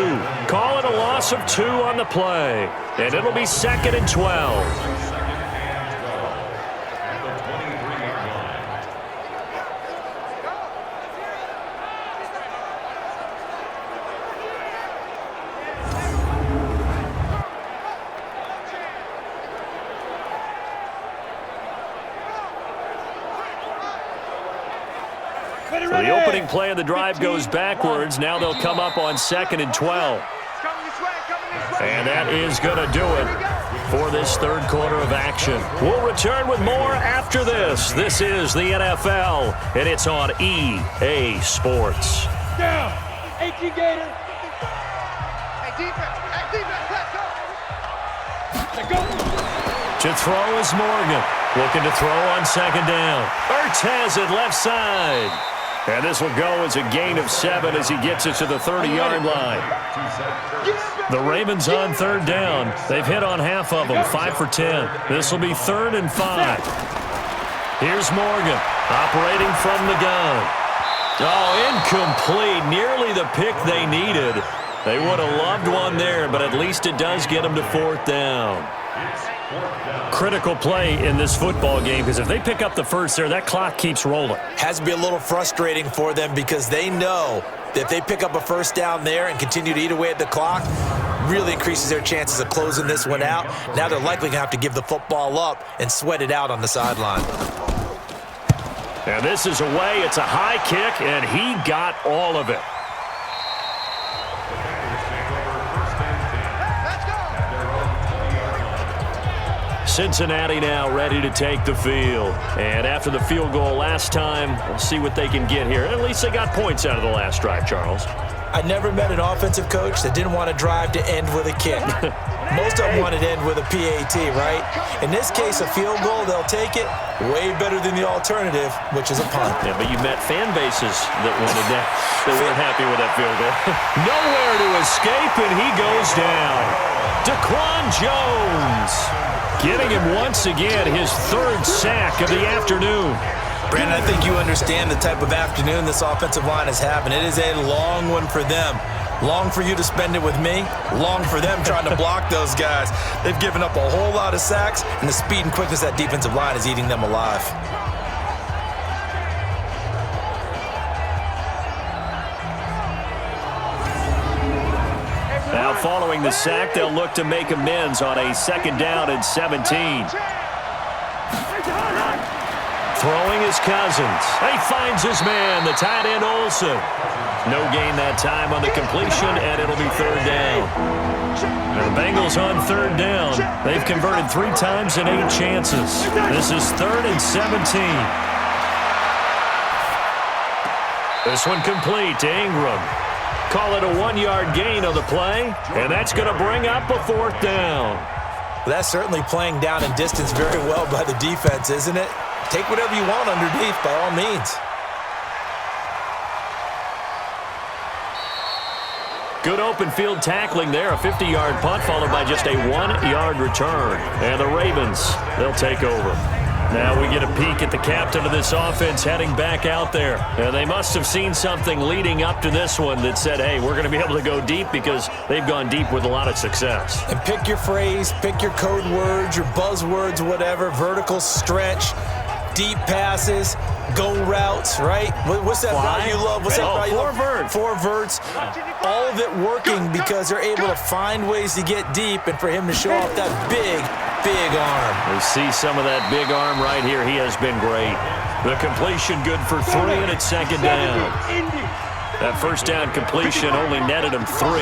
Call it a loss of 2 on the play. And it'll be 2nd and 12. The opening play of the drive goes backwards. Now they'll come up on 2nd and 12. And that is going to do it for this 3rd quarter of action. We'll return with more after this. This is the NFL, and it's on EA Sports. Down. 18 Gator. Hey, defense. Let's go. To throw is Morgan. Looking to throw on 2nd down. Ertz has it left side. And this will go as a gain of 7 as he gets it to the 30-yard line. The Ravens on 3rd down. They've hit on half of them, 5 for 10. This will be 3rd and 5. Here's Morgan operating from the gun. Oh, incomplete. Nearly the pick they needed. They would have loved one there, but at least it does get them to 4th down. Critical play in this football game because if they pick up the first there, that clock keeps rolling. Has to be a little frustrating for them because they know that if they pick up a 1st down there and continue to eat away at the clock, really increases their chances of closing this one out. Now they're likely going to have to give the football up and sweat it out on the sideline. And this is away. It's a high kick, and he got all of it. Cincinnati now ready to take the field. And after the field goal last time, we'll see what they can get here. At least they got points out of the last drive, Charles. I never met an offensive coach that didn't want to drive to end with a kick. Most of them want it end with a PAT, right? In this case, a field goal, they'll take it. Way better than the alternative, which is a punt. Yeah, but you met fan bases that wanted that. They weren't happy with that field goal. Nowhere to escape, and he goes down. Daquan Jones getting him once again, his third sack of the afternoon. Brandon, I think you understand the type of afternoon this offensive line is having. It is a long one for them. Long for you to spend it with me. Long for them trying to block those guys. They've given up a whole lot of sacks, and the speed and quickness of that defensive line is eating them alive. Now following the sack, they'll look to make amends on a 2nd down and 17. Throwing his Cousins. He finds his man, the tight end Olsen. No gain that time on the completion, and it'll be 3rd down. Now the Bengals on 3rd down. They've converted 3 times in 8 chances. This is 3rd and 17. This one complete to Ingram. Call it a 1-yard gain on the play, and that's going to bring up a 4th down. Well, that's certainly playing down in distance very well by the defense, isn't it? Take whatever you want underneath, by all means. Good open field tackling there. A 50-yard punt followed by just a 1-yard return. And the Ravens, they'll take over. Now we get a peek at the captain of this offense heading back out there. And they must have seen something leading up to this one that said, hey, we're going to be able to go deep because they've gone deep with a lot of success. And pick your phrase, pick your code words, your buzzwords, whatever, vertical stretch, deep passes, go routes, right? What's that route you love? What's that route you love? 4 verts. 4 verts. All of it working because they're able to find ways to get deep and for him to show off that big arm. We see some of that big arm right here. He has been great. The completion good for 3, and it's 2nd down. That 1st down completion only netted him 3.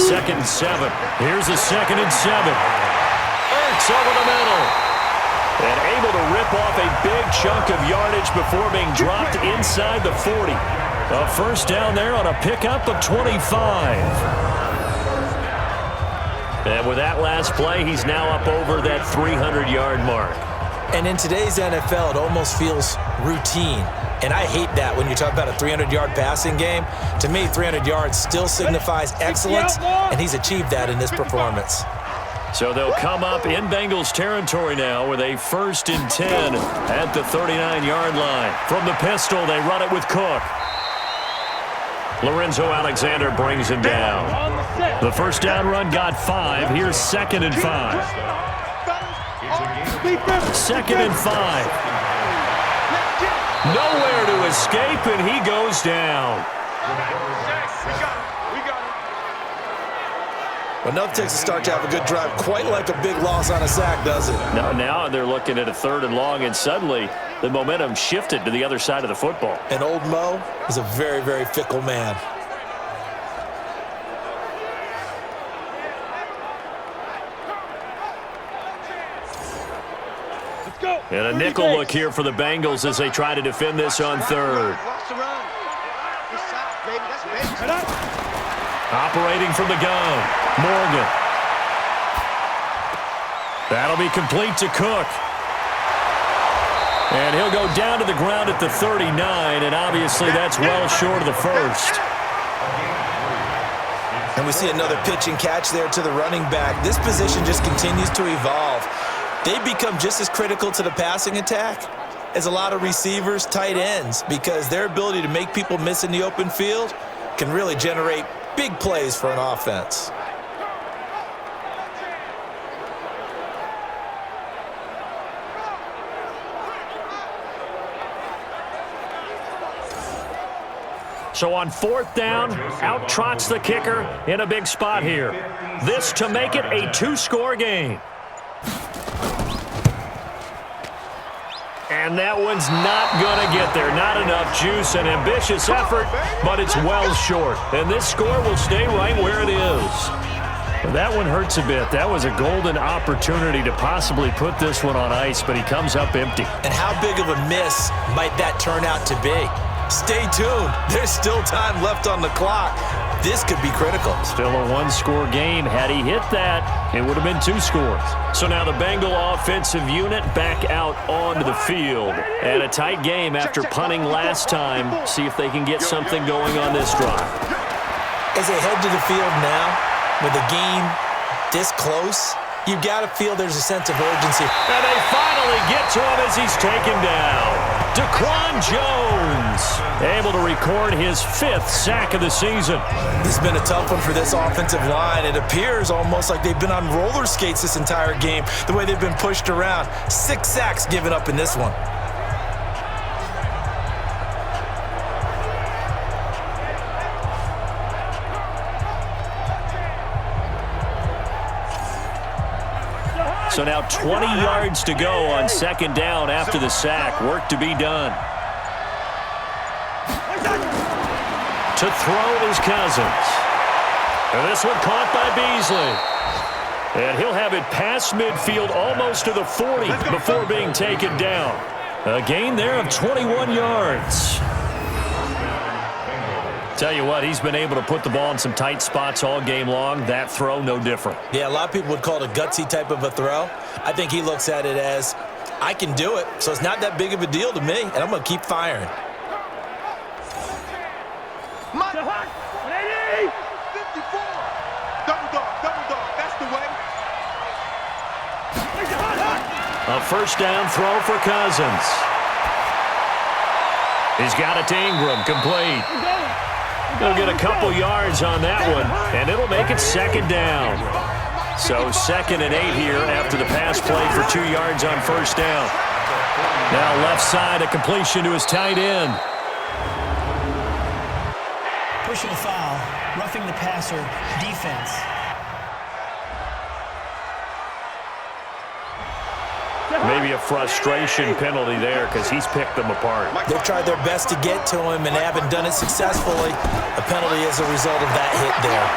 2nd and 7. Here's a 2nd and 7. Ertz over the middle. And able to rip off a big chunk of yardage before being dropped inside the 40. A 1st down there on a pickup of 25. And with that last play, he's now up over that 300-yard mark. And in today's NFL, it almost feels routine. And I hate that when you talk about a 300-yard passing game. To me, 300 yards still signifies excellence, and he's achieved that in this performance. So they'll come up in Bengals territory now with a 1st and 10 at the 39-yard line. From the pistol, they run it with Cook. Lorenzo Alexander brings him down. The 1st down run got 5. Here's 2nd and 5. 2nd and 5. Nowhere to escape, and he goes down. Well, enough takes a start to have a good drive, quite like a big loss on a sack, does it? Now they're looking at a 3rd and long, and suddenly the momentum shifted to the other side of the football. And old Mo is a very, very fickle man. And a nickel look here for the Bengals as they try to defend this on 3rd. Operating from the gun, Morgan. That'll be complete to Cook. And he'll go down to the ground at the 39, and obviously that's well short of the 1st. And we see another pitch and catch there to the running back. This position just continues to evolve. They become just as critical to the passing attack as a lot of receivers, tight ends, because their ability to make people miss in the open field can really generate big plays for an offense. So on 4th down, out trots the kicker in a big spot here. This to make it a 2-score game. And that one's not going to get there. Not enough juice, an ambitious effort, but it's well short. And this score will stay right where it is. Well, that one hurts a bit. That was a golden opportunity to possibly put this one on ice, but he comes up empty. And how big of a miss might that turn out to be? Stay tuned. There's still time left on the clock. This could be critical. Still a one-score game. Had he hit that, it would have been 2 scores. So now the Bengal offensive unit back out onto the field. And a tight game after punting last time. See if they can get something going on this drive. As they head to the field now, with the game this close, you've got to feel there's a sense of urgency. And they finally get to him as he's taken down. Daquan Jones able to record his 5th sack of the season. This has been a tough one for this offensive line. It appears almost like they've been on roller skates this entire game, the way they've been pushed around. 6 sacks given up in this one. So now 20 yards to go on 2nd down after the sack. Work to be done. To throw is Cousins. And this one caught by Beasley. And he'll have it past midfield almost to the 40 before being taken down. A gain there of 21 yards. Tell you what, he's been able to put the ball in some tight spots all game long. That throw, no different. Yeah, a lot of people would call it a gutsy type of a throw. I think he looks at it as, I can do it, so it's not that big of a deal to me, and I'm going to keep firing. 54. Double dog, that's the way. A 1st down throw for Cousins. He's got it to Ingram, complete. He'll get a couple yards on that one, and it'll make it 2nd down. So 2nd and 8 here after the pass play for 2 yards on 1st down. Now left side, a completion to his tight end. Pushing a foul, roughing the passer, defense. Maybe a frustration penalty there because he's picked them apart. They've tried their best to get to him and haven't done it successfully. A penalty as a result of that hit there.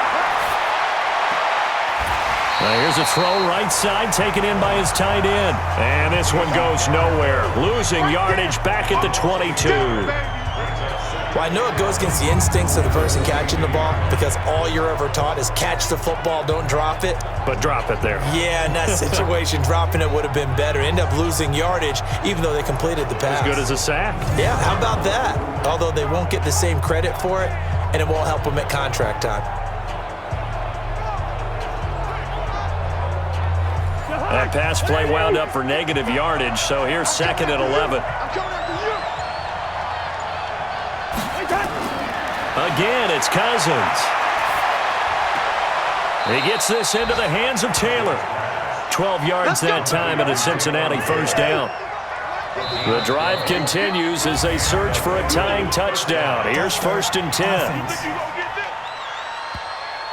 Now here's a throw right side taken in by his tight end. And this one goes nowhere. Losing yardage back at the 22. Well, I know it goes against the instincts of the person catching the ball because all you're ever taught is catch the football, don't drop it. But drop it there. Yeah, in that situation, dropping it would have been better. End up losing yardage even though they completed the pass. As good as a sack. Yeah, how about that? Although they won't get the same credit for it, and it won't help them at contract time. That pass play wound up for negative yardage, so here's 2nd and 11. Again, it's Cousins. He gets this into the hands of Taylor. 12 yards that time and a Cincinnati 1st down. The drive continues as they search for a tying touchdown. Here's 1st and 10.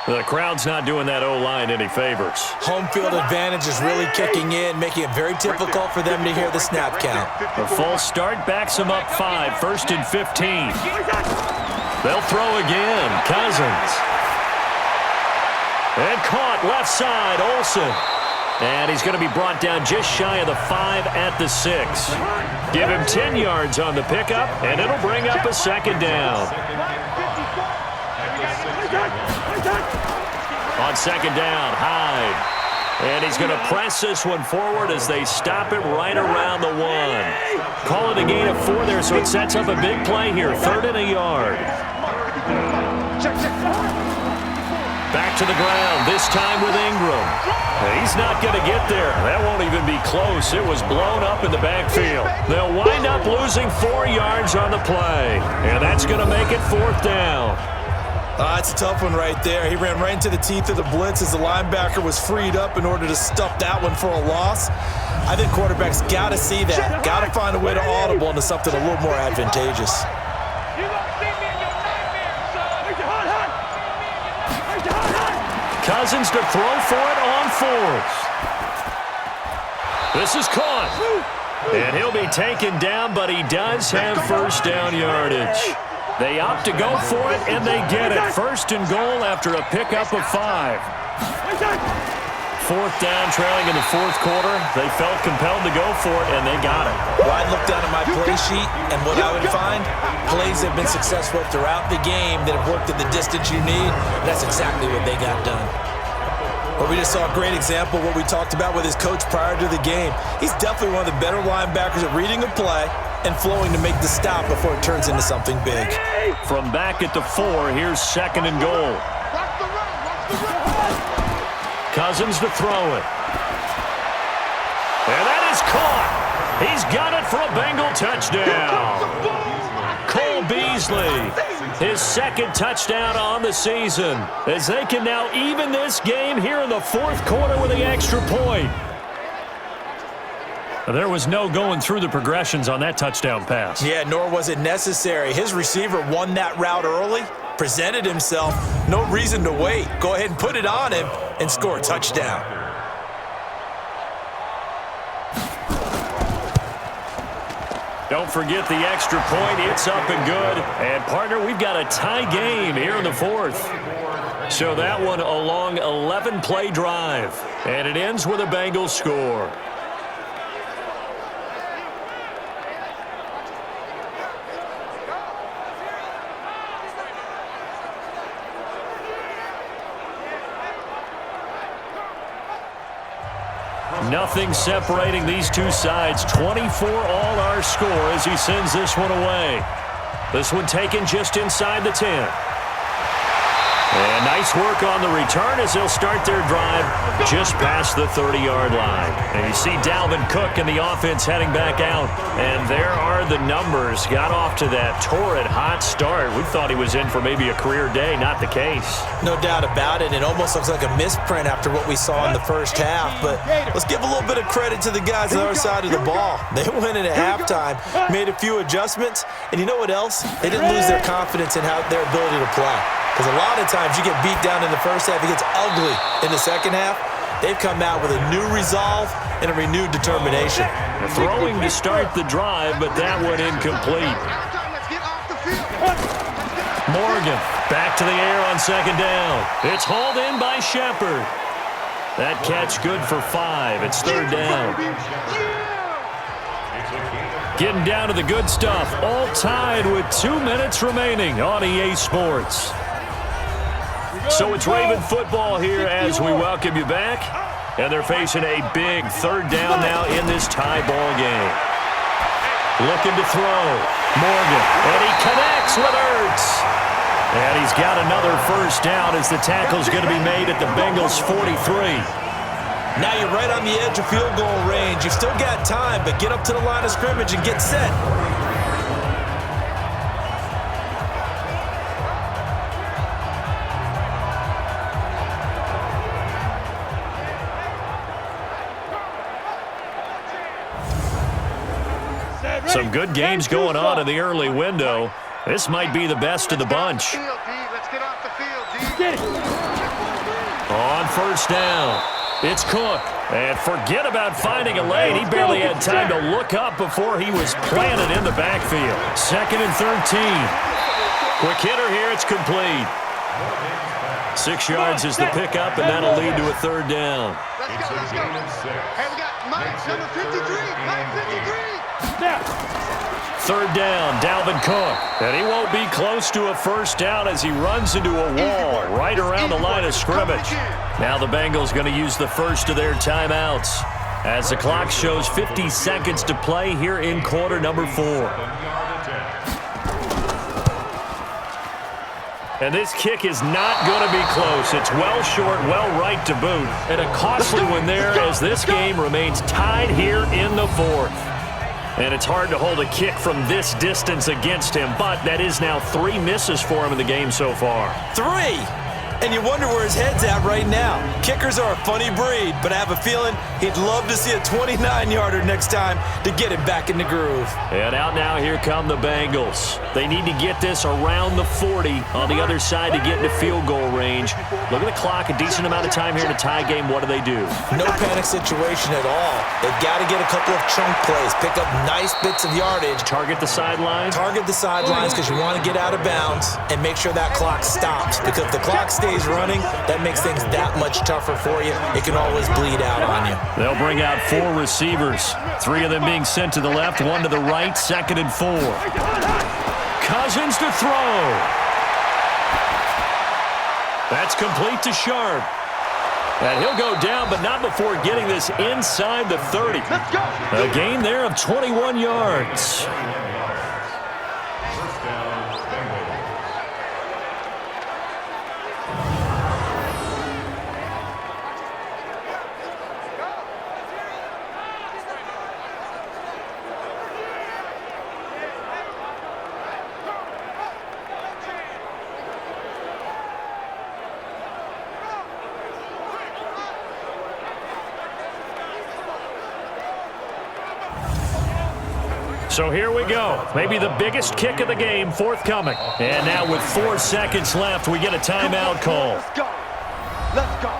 The crowd's not doing that O-line any favors. Home field advantage is really kicking in, making it very difficult for them to hear the snap count. A false start backs them up 5, 1st and 15. They'll throw again. Cousins. And caught left side, Olsen. And he's going to be brought down just shy of the 5 at the 6. Give him 10 yards on the pickup, and it'll bring up a 2nd down. On 2nd down, Hyde. And he's going to press this one forward as they stop it right around the 1. Call it a gain of 4 there, so it sets up a big play here. 3rd and a yard. Back to the ground, this time with Ingram. He's not going to get there. That won't even be close. It was blown up in the backfield. They'll wind up losing 4 yards on the play. And that's going to make it 4th down. It's a tough one right there. He ran right into the teeth of the blitz as the linebacker was freed up in order to stuff that one for a loss. I think quarterbacks got to see that. Got to find a way to audible into something a little more advantageous. Cousins to throw for it on 4th. This is caught. And he'll be taken down, but he does have 1st down yardage. They opt to go for it, and they get it. 1st and goal after a pickup of 5. 4th down, trailing in the 4th quarter. They felt compelled to go for it, and they got it. Well, I'd look down at my play sheet, and what I would find, plays have been successful throughout the game that have worked at the distance you need. And that's exactly what they got done. Well, we just saw a great example of what we talked about with his coach prior to the game. He's definitely one of the better linebackers at reading a play and flowing to make the stop before it turns into something big. From back at the 4, here's 2nd and goal. Cousins to throw it. And that is caught. He's got it for a Bengal touchdown. Cole Beasley, his 2nd touchdown on the season, as they can now even this game here in the 4th quarter with the extra point. There was no going through the progressions on that touchdown pass. Yeah, nor was it necessary. His receiver won that route early, presented himself, no reason to wait. Go ahead and put it on him and score a touchdown. Don't forget the extra point. It's up and good. And, partner, we've got a tie game here in the 4th. So that one a long 11-play drive. And it ends with a Bengals score. Nothing separating these two sides. 24 all our score as he sends this one away. This one taken just inside the 10. And nice work on the return as they'll start their drive just past the 30-yard line. And you see Dalvin Cook and the offense heading back out. And there are the numbers. Got off to that torrid hot start. We thought he was in for maybe a career day. Not the case. No doubt about it. It almost looks like a misprint after what we saw in the first half. But let's give a little bit of credit to the guys on the other side of the ball. They went in at halftime, made a few adjustments. And you know what else? They didn't lose their confidence in their ability to play. Because a lot of times you get beat down in the first half, it gets ugly in the second half. They've come out with a new resolve and a renewed determination. Throwing to start the drive, but that one incomplete. Morgan back to the air on 2nd down. It's hauled in by Shepard. That catch good for 5. It's 3rd down. Getting down to the good stuff. All tied with 2 minutes remaining on EA Sports. So it's Raven football here as we welcome you back. And they're facing a big 3rd down now in this tie ball game. Looking to throw. Morgan. And he connects with Ertz. And he's got another 1st down as the tackle's going to be made at the Bengals 43. Now you're right on the edge of field goal range. You've still got time, but get up to the line of scrimmage and get set. Some good games going on in the early window. This might be the best of the bunch. On 1st down, it's Cook. And forget about finding a lane. He barely had time to look up before he was planted in the backfield. 2nd and 13. Quick hitter here. It's complete. 6 yards is the pickup, and that'll lead to a 3rd down. Let's go. Hey, we got Mike, number 53. Mike 53. 3rd down, Dalvin Cook. And he won't be close to a 1st down as he runs into a wall right around the line of scrimmage. Now the Bengals going to use the first of their timeouts as the clock shows 50 seconds to play here in quarter number 4. And this kick is not going to be close. It's well short, well right to boot. And a costly one there as this game remains tied here in the 4th. And it's hard to hold a kick from this distance against him, but that is now 3 misses for him in the game so far. 3! And you wonder where his head's at right now. Kickers are a funny breed, but I have a feeling he'd love to see a 29-yarder next time to get him back in the groove. And out now, here come the Bengals. They need to get this around the 40 on the other side to get into field goal range. Look at the clock, a decent amount of time here in a tie game. What do they do? No panic situation at all. They've got to get a couple of chunk plays, pick up nice bits of yardage. Target the sidelines? Target the sidelines because you want to get out of bounds and make sure that clock stops. Because if the clock stays stays running, that makes things that much tougher for you. It can always bleed out on you. They'll bring out 4 receivers. 3 of them being sent to the left, 1 to the right, 2nd and 4. Cousins to throw. That's complete to Sharp. And he'll go down, but not before getting this inside the 30. Let's go. A gain there of 21 yards. First down, Bengals. So here we go. Maybe the biggest kick of the game forthcoming. And now with 4 seconds left, we get a timeout call. Let's go. Let's go.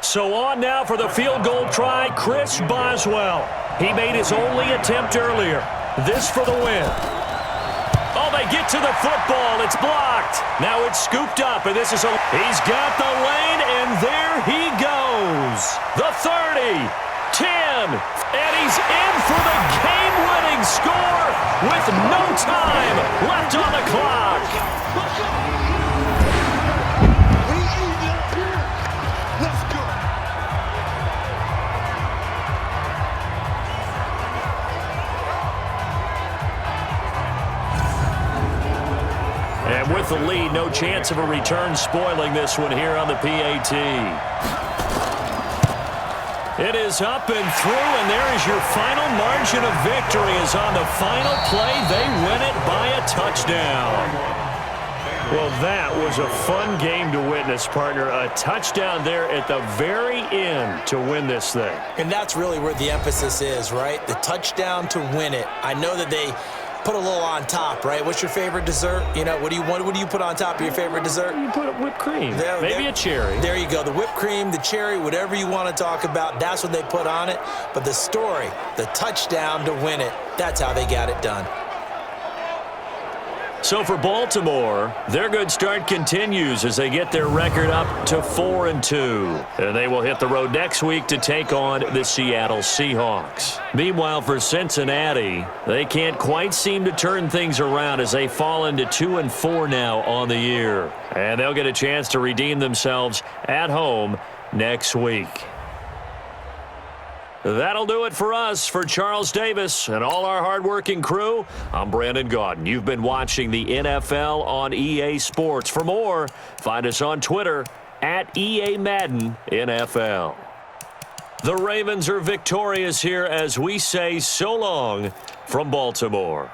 So on now for the field goal try, Chris Boswell. He made his only attempt earlier. This for the win. Oh, they get to the football. It's blocked. Now it's scooped up, and this is he's got the lane, and there he goes. The 30, 10, and he's in for the game-winning score with no time left on the clock. Let's go. And with the lead, no chance of a return spoiling this one here on the PAT. It is up and through, and there is your final margin of victory. Is on the final play. They win it by a touchdown. Well, that was a fun game to witness, partner. A touchdown there at the very end to win this thing. And that's really where the emphasis is, right? The touchdown to win it. I know that they put a little on top, right? What's your favorite dessert? You know, what do you put on top of your favorite dessert? You put whipped cream, maybe a cherry. There you go. The whipped cream, the cherry, whatever you want to talk about, that's what they put on it. But the story, the touchdown to win it, that's how they got it done. So for Baltimore, their good start continues as they get their record up to 4-2. And they will hit the road next week to take on the Seattle Seahawks. Meanwhile, for Cincinnati, they can't quite seem to turn things around as they fall into 2-4 now on the year. And they'll get a chance to redeem themselves at home next week. That'll do it for us. For Charles Davis and all our hardworking crew, I'm Brandon Gaudin. You've been watching the NFL on EA Sports. For more, find us on Twitter at EA Madden NFL. The Ravens are victorious here as we say so long from Baltimore.